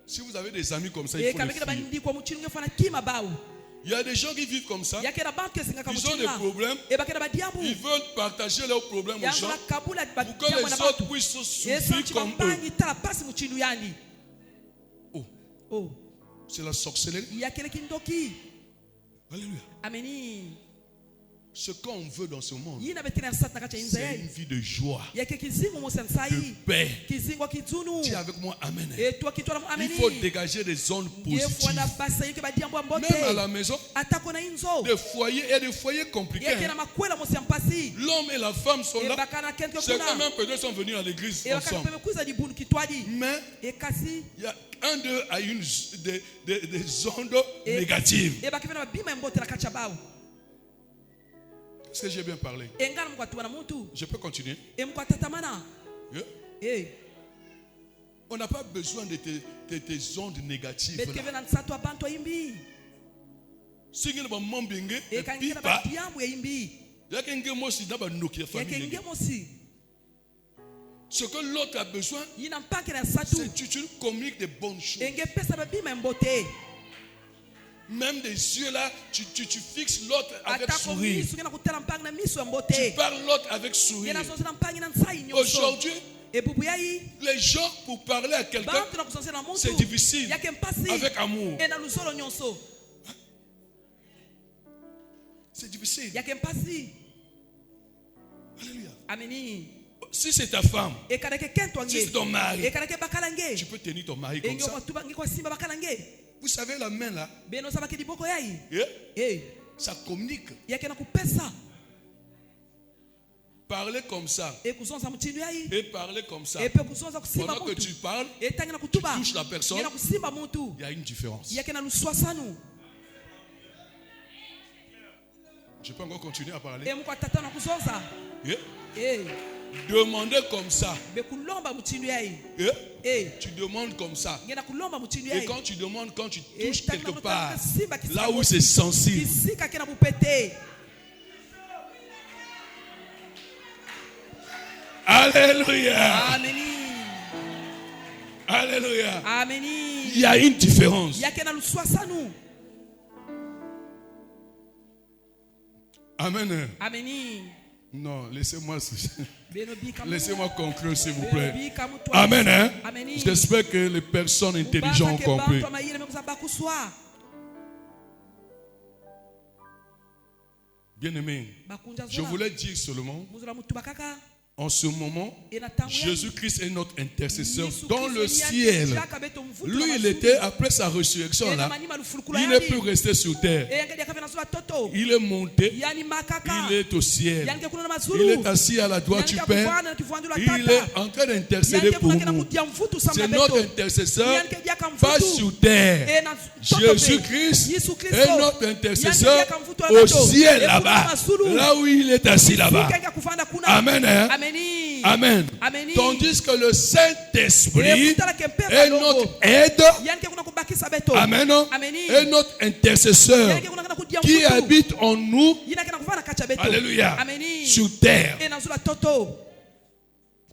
[SPEAKER 1] Si vous avez des amis comme ça, il
[SPEAKER 2] e
[SPEAKER 1] faut les
[SPEAKER 2] kamekela
[SPEAKER 1] fuir.
[SPEAKER 2] bandi kwa muchimu ngefana kima bau
[SPEAKER 1] Il y a des gens qui vivent comme ça.
[SPEAKER 2] yakela bantu esinga
[SPEAKER 1] Ils ont des problèmes.
[SPEAKER 2] e bakela badiabu
[SPEAKER 1] Ils veulent partager leurs problèmes aux gens
[SPEAKER 2] yangula kabula
[SPEAKER 1] pour que les autres puissent se souffrir comme eux.
[SPEAKER 2] bambanyi tala pasi muchinu yani
[SPEAKER 1] Oh,
[SPEAKER 2] oh
[SPEAKER 1] c'est la sorcellerie.
[SPEAKER 2] yakele kindoki
[SPEAKER 1] Alléluia.
[SPEAKER 2] ameni
[SPEAKER 1] Ce qu'on veut dans ce monde,
[SPEAKER 2] yina betena sat na kacha inza
[SPEAKER 1] c'est une
[SPEAKER 2] yai
[SPEAKER 1] vie de joie,
[SPEAKER 2] yake kizingo
[SPEAKER 1] de
[SPEAKER 2] mosansai
[SPEAKER 1] paix.
[SPEAKER 2] kizingo kizunu
[SPEAKER 1] Dis avec moi, Amen.
[SPEAKER 2] e toi kitwala mu
[SPEAKER 1] Il
[SPEAKER 2] ameni
[SPEAKER 1] faut dégager des ondes positives.
[SPEAKER 2] na basa yake badiambo ambote
[SPEAKER 1] Même à la maison,
[SPEAKER 2] atako na inzo
[SPEAKER 1] des foyers, il y a des foyers compliqués.
[SPEAKER 2] yake na makwela mosiampasi
[SPEAKER 1] L'homme et la femme sont
[SPEAKER 2] e
[SPEAKER 1] là.
[SPEAKER 2] bakana kenke
[SPEAKER 1] Certains
[SPEAKER 2] kuna
[SPEAKER 1] même peut-être sont venus à l'église
[SPEAKER 2] e bakana
[SPEAKER 1] ensemble.
[SPEAKER 2] peme kuza dibunu kitwadi
[SPEAKER 1] Mais
[SPEAKER 2] e kasi
[SPEAKER 1] il y a un d'eux a des ondes négatives.
[SPEAKER 2] e bakivena babima mbote na kacha bao
[SPEAKER 1] Est-ce que j'ai bien parlé?
[SPEAKER 2] e ngana mkwatuwa na muntu
[SPEAKER 1] Je peux continuer?
[SPEAKER 2] e mkwatatamana
[SPEAKER 1] Yeah.
[SPEAKER 2] e
[SPEAKER 1] On n'a pas besoin de tes ondes négatives. là.
[SPEAKER 2] betkevena nsato abantu imbi
[SPEAKER 1] Si vous avez un bingue,
[SPEAKER 2] e
[SPEAKER 1] et puis
[SPEAKER 2] kankela
[SPEAKER 1] pas,
[SPEAKER 2] badiambo ya imbi
[SPEAKER 1] il y a quelqu'un qui a nokia
[SPEAKER 2] yake
[SPEAKER 1] famille.
[SPEAKER 2] nge mosi
[SPEAKER 1] Ce que l'autre a besoin,
[SPEAKER 2] yina mpake na satu
[SPEAKER 1] c'est que tu communiques des bonnes choses.
[SPEAKER 2] enge pesa babima mbote
[SPEAKER 1] Même des yeux là, tu fixes l'autre avec
[SPEAKER 2] atako
[SPEAKER 1] sourire.
[SPEAKER 2] misu ngena kutala mpangi na misu ya
[SPEAKER 1] Tu
[SPEAKER 2] mbote
[SPEAKER 1] parles l'autre avec sourire.
[SPEAKER 2] ngena sonse na mpangi na nsai nyonso
[SPEAKER 1] Aujourd'hui,
[SPEAKER 2] ebubu yai
[SPEAKER 1] les gens, pour parler à quelqu'un,
[SPEAKER 2] bantu na kusonse na muntu
[SPEAKER 1] c'est difficile.
[SPEAKER 2] yake mpasi
[SPEAKER 1] Avec amour.
[SPEAKER 2] e na luzolo nyonso
[SPEAKER 1] C'est difficile.
[SPEAKER 2] yake mpasi
[SPEAKER 1] Alléluia.
[SPEAKER 2] ameni
[SPEAKER 1] Si c'est ta femme,
[SPEAKER 2] ekaleke kentwa
[SPEAKER 1] si c'est
[SPEAKER 2] nge
[SPEAKER 1] ton mari,
[SPEAKER 2] ekaleke bakala
[SPEAKER 1] tu
[SPEAKER 2] nge
[SPEAKER 1] peux tenir ton mari comme
[SPEAKER 2] enge
[SPEAKER 1] ça.
[SPEAKER 2] okwatuba nge kwasimba bakala nge
[SPEAKER 1] Vous savez, la main là,
[SPEAKER 2] beno sabaki liboko yai
[SPEAKER 1] yeah, ça communique.
[SPEAKER 2] yake na kupesa
[SPEAKER 1] Parler comme ça
[SPEAKER 2] e kuzonza mutindo yai
[SPEAKER 1] et parler comme ça.
[SPEAKER 2] epe kuzonza kusimba
[SPEAKER 1] Pendant que tu
[SPEAKER 2] muntu
[SPEAKER 1] parles,
[SPEAKER 2] etangi na
[SPEAKER 1] tu
[SPEAKER 2] kutuba
[SPEAKER 1] touches la personne,
[SPEAKER 2] ngena kusimba muntu
[SPEAKER 1] il y a une différence.
[SPEAKER 2] yake na luswasanu
[SPEAKER 1] Je peux encore continuer à parler.
[SPEAKER 2] e mukwatata na kuzonza
[SPEAKER 1] Yeah.
[SPEAKER 2] e
[SPEAKER 1] Demander comme ça.
[SPEAKER 2] bekulomba mutindo yai
[SPEAKER 1] Yeah.
[SPEAKER 2] e
[SPEAKER 1] Tu demandes comme ça.
[SPEAKER 2] ngena kulomba mutindo
[SPEAKER 1] Et
[SPEAKER 2] yai
[SPEAKER 1] quand tu demandes, quand tu
[SPEAKER 2] Et
[SPEAKER 1] touches
[SPEAKER 2] tant
[SPEAKER 1] quelque
[SPEAKER 2] que
[SPEAKER 1] part,
[SPEAKER 2] simba qui
[SPEAKER 1] là
[SPEAKER 2] sera
[SPEAKER 1] où c'est sensible,
[SPEAKER 2] kisika kena bupete
[SPEAKER 1] Alléluia.
[SPEAKER 2] ameni
[SPEAKER 1] Alléluia.
[SPEAKER 2] ameni
[SPEAKER 1] Il y a une différence.
[SPEAKER 2] yake na luswasanu
[SPEAKER 1] Amen.
[SPEAKER 2] ameni
[SPEAKER 1] Non, laissez-moi
[SPEAKER 2] beno bika
[SPEAKER 1] laissez-moi conclure, s'il vous
[SPEAKER 2] beno
[SPEAKER 1] plaît.
[SPEAKER 2] bika mutu
[SPEAKER 1] Amen. Hein?
[SPEAKER 2] ameni
[SPEAKER 1] J'espère que les personnes intelligentes ont compris.
[SPEAKER 2] bantu amayire mekuza bakuswa
[SPEAKER 1] Bien-aimés,
[SPEAKER 2] bakunja
[SPEAKER 1] je
[SPEAKER 2] zola
[SPEAKER 1] voulais dire seulement,
[SPEAKER 2] muzula mutu bakaka
[SPEAKER 1] en ce moment,
[SPEAKER 2] ena tangu
[SPEAKER 1] Jésus-Christ est notre intercesseur
[SPEAKER 2] Yesu
[SPEAKER 1] dans
[SPEAKER 2] Kristo
[SPEAKER 1] le
[SPEAKER 2] ni
[SPEAKER 1] ciel.
[SPEAKER 2] yake beto mvuto
[SPEAKER 1] Lui,
[SPEAKER 2] wa
[SPEAKER 1] il
[SPEAKER 2] masulu.
[SPEAKER 1] était, après sa résurrection
[SPEAKER 2] Ena
[SPEAKER 1] là,
[SPEAKER 2] manima lufulukula
[SPEAKER 1] il
[SPEAKER 2] yani.
[SPEAKER 1] n'est plus resté sur terre.
[SPEAKER 2] E yange yakavena zola toto
[SPEAKER 1] Il est monté,
[SPEAKER 2] yani makaka
[SPEAKER 1] il est au ciel.
[SPEAKER 2] yange kuna na
[SPEAKER 1] Il
[SPEAKER 2] mazulu
[SPEAKER 1] est assis à la droite du
[SPEAKER 2] yange
[SPEAKER 1] Père.
[SPEAKER 2] kuvana na kifuandu la
[SPEAKER 1] Il
[SPEAKER 2] tata
[SPEAKER 1] est en train d'intercéder
[SPEAKER 2] yange
[SPEAKER 1] pour
[SPEAKER 2] kuna kena
[SPEAKER 1] nous.
[SPEAKER 2] kutia mvutu samla
[SPEAKER 1] C'est
[SPEAKER 2] beto
[SPEAKER 1] notre intercesseur,
[SPEAKER 2] yange diaka
[SPEAKER 1] pas
[SPEAKER 2] mvutu
[SPEAKER 1] sur terre.
[SPEAKER 2] e na toto be.
[SPEAKER 1] Jésus-Christ
[SPEAKER 2] Yesu Kristo
[SPEAKER 1] est notre intercesseur
[SPEAKER 2] yange diaka mvutu wa
[SPEAKER 1] au
[SPEAKER 2] beto.
[SPEAKER 1] ciel
[SPEAKER 2] E
[SPEAKER 1] là-bas.
[SPEAKER 2] kuna mazulu.
[SPEAKER 1] Là où il est assis là-bas.
[SPEAKER 2] Yange kuvanda kuna
[SPEAKER 1] Amen. Hein?
[SPEAKER 2] ameni
[SPEAKER 1] Amen.
[SPEAKER 2] ameni
[SPEAKER 1] Tandis que le Saint-Esprit
[SPEAKER 2] E kutala kempe
[SPEAKER 1] est
[SPEAKER 2] balongo.
[SPEAKER 1] notre aide.
[SPEAKER 2] yange kuna kubakisa beto
[SPEAKER 1] Amen.
[SPEAKER 2] ameni
[SPEAKER 1] Et notre intercesseur
[SPEAKER 2] yange kuna kana kutia
[SPEAKER 1] qui
[SPEAKER 2] mvutu
[SPEAKER 1] habite en nous.
[SPEAKER 2] yina kana kuvana kacha beto
[SPEAKER 1] Alléluia.
[SPEAKER 2] ameni
[SPEAKER 1] Sur terre.
[SPEAKER 2] e na zola toto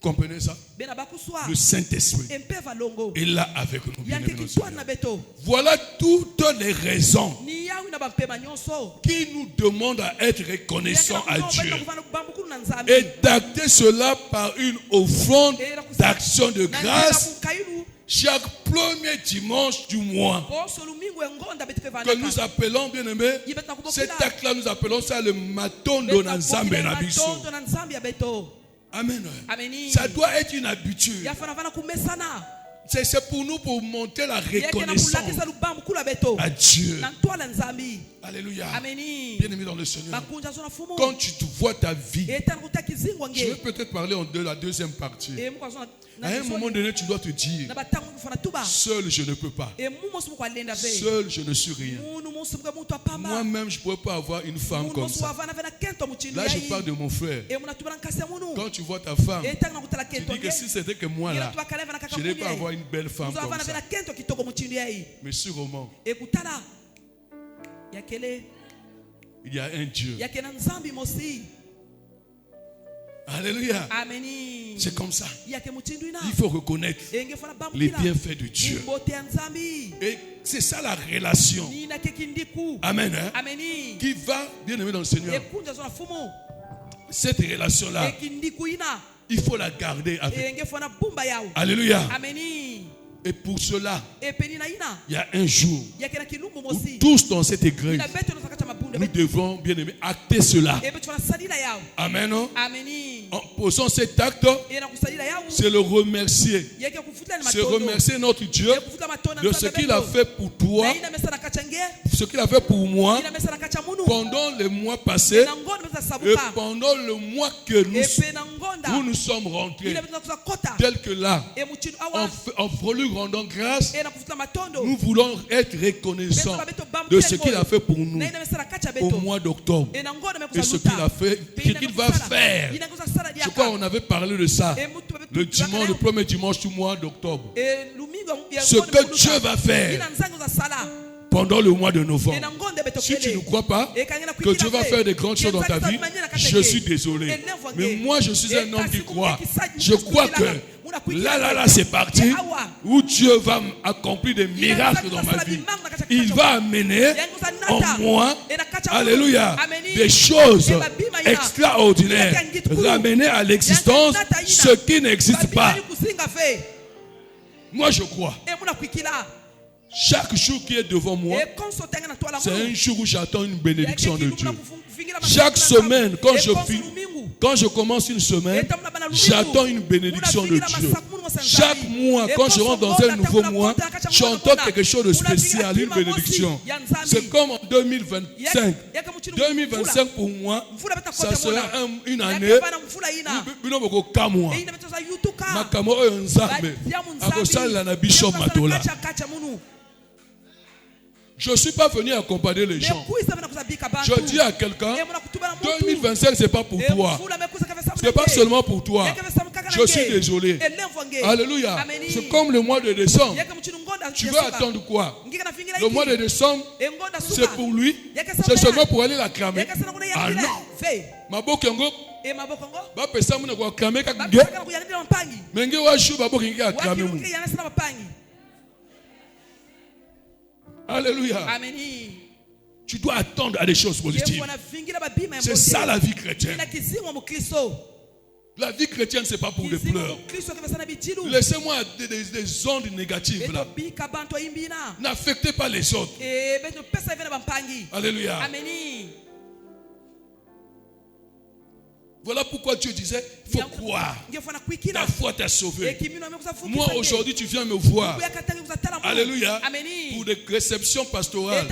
[SPEAKER 1] Vous comprenez ça?
[SPEAKER 2] bena bakuswa
[SPEAKER 1] Le Saint-Esprit
[SPEAKER 2] empe valongo
[SPEAKER 1] est là avec nous.
[SPEAKER 2] yange
[SPEAKER 1] bien-aimés dans le
[SPEAKER 2] kitwana
[SPEAKER 1] Seigneur.
[SPEAKER 2] beto
[SPEAKER 1] Voilà toutes les raisons
[SPEAKER 2] ni yawi na bampema nyonso
[SPEAKER 1] qui nous demandent à être reconnaissants à Dieu
[SPEAKER 2] bambukulu na nzambe
[SPEAKER 1] et d'acter cela par une offrande d'action de grâce
[SPEAKER 2] mukailu
[SPEAKER 1] chaque premier dimanche du mois
[SPEAKER 2] boso lumingu engonda betike
[SPEAKER 1] que nous appelons, bien aimés, cet acte-là nous appelons ça le matondo na nzambe na biso.
[SPEAKER 2] matondo na nzambe ya beto
[SPEAKER 1] Amen.
[SPEAKER 2] ameni
[SPEAKER 1] Ça doit être une habitude.
[SPEAKER 2] yafana vana kumesana
[SPEAKER 1] C'est pour nous, pour montrer la reconnaissance
[SPEAKER 2] kulakisa lubambu kula beto
[SPEAKER 1] à Dieu.
[SPEAKER 2] na ntwala nzambi.
[SPEAKER 1] Alléluia.
[SPEAKER 2] Ameni.
[SPEAKER 1] Bien-aimé dans le Seigneur.
[SPEAKER 2] Makunja zona fumo.
[SPEAKER 1] Quand tu te vois ta vie,
[SPEAKER 2] Etana kutakizingwa
[SPEAKER 1] je vais
[SPEAKER 2] nge.
[SPEAKER 1] peut-être parler de la deuxième partie.
[SPEAKER 2] Muka zona
[SPEAKER 1] À un moment donné, tu dois te dire,
[SPEAKER 2] na batangu kufana tuba.
[SPEAKER 1] seul je ne peux pas.
[SPEAKER 2] Mumo sumu kwa lenda ve.
[SPEAKER 1] Seul je ne suis rien.
[SPEAKER 2] Munu musu mga muntu apamba.
[SPEAKER 1] Moi-même, je ne pourrais pas avoir une femme comme ça. Là, je parle de mon frère. Quand tu vois ta femme, tu dis que si c'était que moi là, je n'ai pas avoir une belle femme comme ça. Mais sûrement, il y a un Dieu. Alléluia. C'est comme ça. Il faut reconnaître les bienfaits de Dieu. Et c'est ça la relation. Amen. Hein? Qui va, bien aimé dans le Seigneur. Cette relation-là, il faut la garder avec. Alléluia. Et pour cela, il y a un jour où tous dans cette église, nous devons, bien aimé, acter cela. Amen. En posant cet acte, c'est le remercier. C'est remercier notre Dieu de ce qu'il a fait pour toi, ce qu'il a fait pour moi pendant les mois passés et pendant le mois que nous sommes rentrés. Tel que là, en lui rendant grâce, nous voulons être reconnaissants de ce qu'il a fait pour nous au mois d'octobre et ce qu'il a fait, ce qu'il va faire. Je crois qu'on avait parlé de ça le dimanche, le premier dimanche du mois d'octobre. Ce que Dieu va faire pendant le mois de novembre. Si tu ne crois pas que Dieu va faire des grandes choses dans ta vie, je suis désolé. Mais moi, je suis un homme qui croit. Je crois que là, c'est parti, où Dieu va accomplir des miracles dans ma vie. Il va amener en moi, alléluia, des choses extraordinaires. Ramener à l'existence ce qui n'existe pas. Moi, je crois. Chaque jour qui est devant moi, c'est un jour où j'attends une bénédiction de Dieu. Chaque semaine, quand je commence une semaine, j'attends une bénédiction de Dieu. Chaque mois, quand je rentre dans un nouveau mois, j'entends quelque chose de spécial, une bénédiction. C'est comme en 2025. 2025 pour moi, ça sera une année où je ne suis pas venu accompagner les gens. Je dis à quelqu'un, 2025 c'est pas pour toi. C'est pas seulement pour toi. Je suis désolé. Alléluia. C'est comme le mois de décembre. Tu veux attendre quoi? Le mois de décembre, c'est pour lui. C'est seulement pour aller la cramer. Ah non. Mabokengo. Bapesa muna kwa cramer kakige. Menge wa shu babokengi a cramer mu. Alléluia. Tu dois attendre à des choses positives. C'est ça la vie chrétienne. La vie chrétienne, ce n'est pas pour les pleurs. Laissez-moi des ondes négatives là. N'affectez pas les autres. Alléluia. Voilà pourquoi Dieu disait, il faut croire. Ta foi t'a sauvé. Moi, aujourd'hui, tu viens me voir. Alléluia. Pour des réceptions pastorales.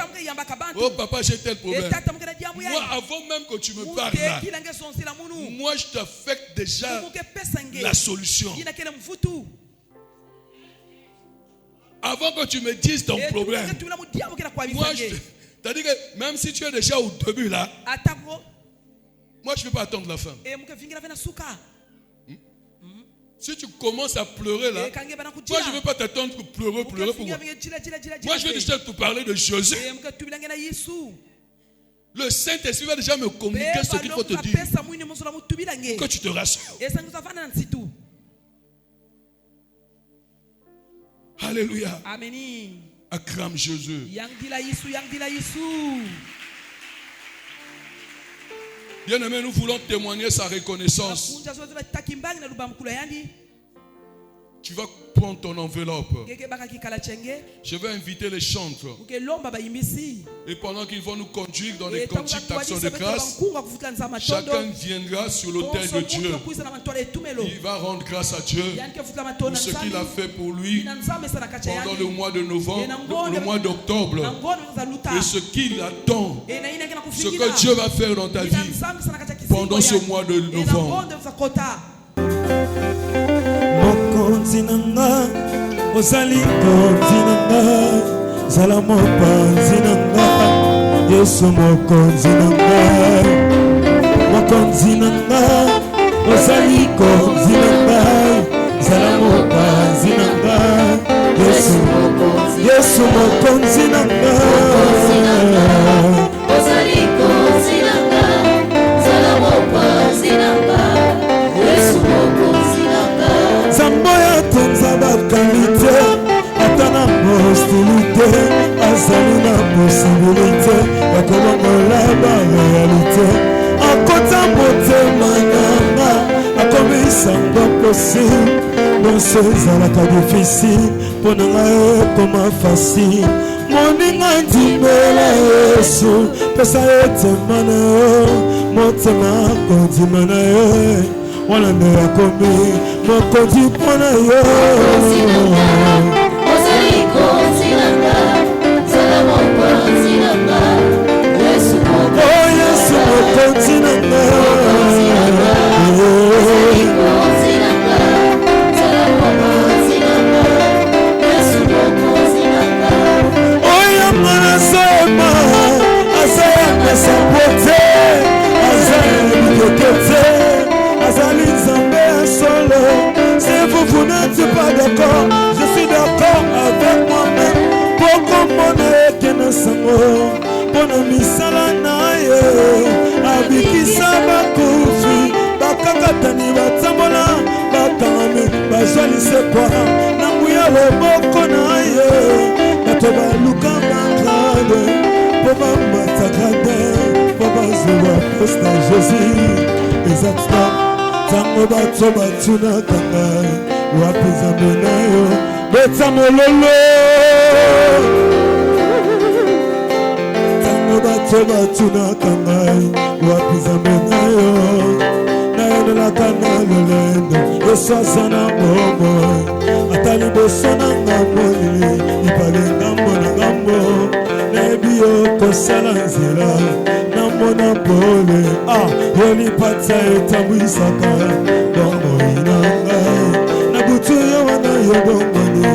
[SPEAKER 1] Oh, papa, j'ai tel problème. Moi, avant même que tu me parles là, moi, je t'affecte déjà la solution. Avant que tu me dises ton problème, moi, c'est-à-dire que même si tu es déjà au début là, moi, je ne vais pas attendre la fin. Si tu commences à pleurer là, moi, je ne vais pas t'attendre pour pleurer pour moi. Moi, je vais déjà te parler de Jésus. Le Saint-Esprit va déjà me communiquer ce qu'il faut te dire. Que tu te rassures. Alléluia. Acclame Jésus. Bien-aimés, nous voulons témoigner sa reconnaissance. Tu vas prendre ton enveloppe.
[SPEAKER 2] ngeke bakakikala chenge
[SPEAKER 1] Je vais inviter les chantres.
[SPEAKER 2] ukelomba bayimbisi
[SPEAKER 1] Et pendant qu'ils vont nous conduire dans les
[SPEAKER 2] Et
[SPEAKER 1] cantiques d'action de grâce, chacun viendra sur l'autel de Dieu. Il va rendre grâce à Dieu pour ce qu'il a fait pour lui pendant le mois de novembre, le mois d'octobre, et ce qu'il attend, ce que Dieu va faire dans ta vie pendant ce mois de novembre.
[SPEAKER 3] Mokonzi nanga, ozali konzi nanga, zala mopanzi nanga, Yesu mokonzi nanga, mokonzi nanga, ozali konzi nanga, zala mopanzi nanga, Yesu mokonzi nanga,
[SPEAKER 4] ozali konzi nanga, zala mopanzi nanga, Yesu mokonzi nanga.
[SPEAKER 3] Zamboya tenza bakalite, atana hostilité, azali na possibilité, ya kolongola ba réalité. Akota motema nanga, akomisa ngo possible, non sezalaka difficile, mpona ngai ekoma facile. Moninga ndimela Yesu, pesa etema na yo, motema kondima na yo. Wana nde yakomi mokonzi mpona yo.
[SPEAKER 4] Ozali konzi nanga, zala mopanzi nanga, Yesu mokonzi nanga.
[SPEAKER 3] Oh Yesu mokonzi nanga,
[SPEAKER 4] ozali konzi nanga, zala mopanzi nanga, Yesu mokonzi nanga.
[SPEAKER 3] oyo mwana sema azayanga sapote, azayanga bikokete, azali nzambe ya solo. Si vous n'êtes pas d'accord, je suis d'accord avec moi-même. Poko mona ekena sango, pona misala na ye, abikisa bakufi, bakakatani batambola, bakangami bazwalise kwa, na nguya loboko na ye, bato baluka bagrade, po bamatakade, po bazwa posta Jésus. Exactement, tango bato batunaka ngai, wapi nzambe na yo, beta mololo. Tango bato batunaka ngai, wapi nzambe na yo, nayonelaka na lolendo, Yesu aza na bomoi, ata liboso na nga molili, ibale ngambo na ngambo, nayebi yo kosala nzela, namona pole, yo lipata etambwisaka bomoi na ngai, na butu yo wana yo bomoni,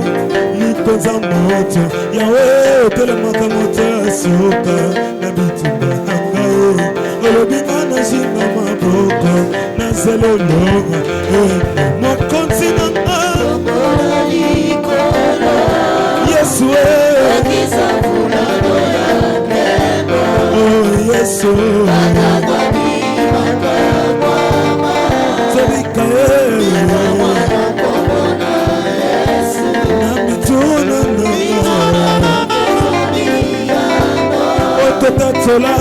[SPEAKER 3] likonza moto, yawe otelemaka moto ya suka, na bitumba na ngai, olobinga na zinga maboko, na zelolonga, mokonzi na ngai, Yesu oh Yesu, Zebika na mituna na ototatola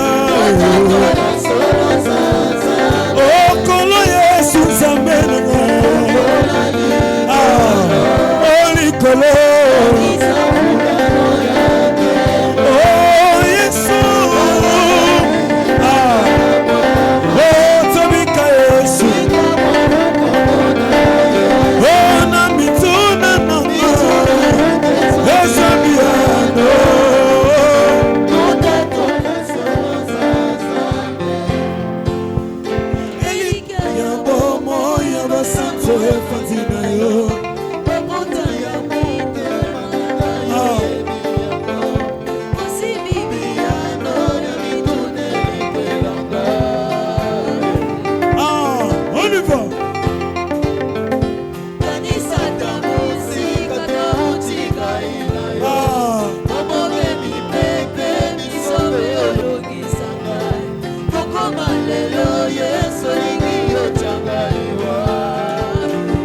[SPEAKER 3] okolo Yesu nzambe na olikolo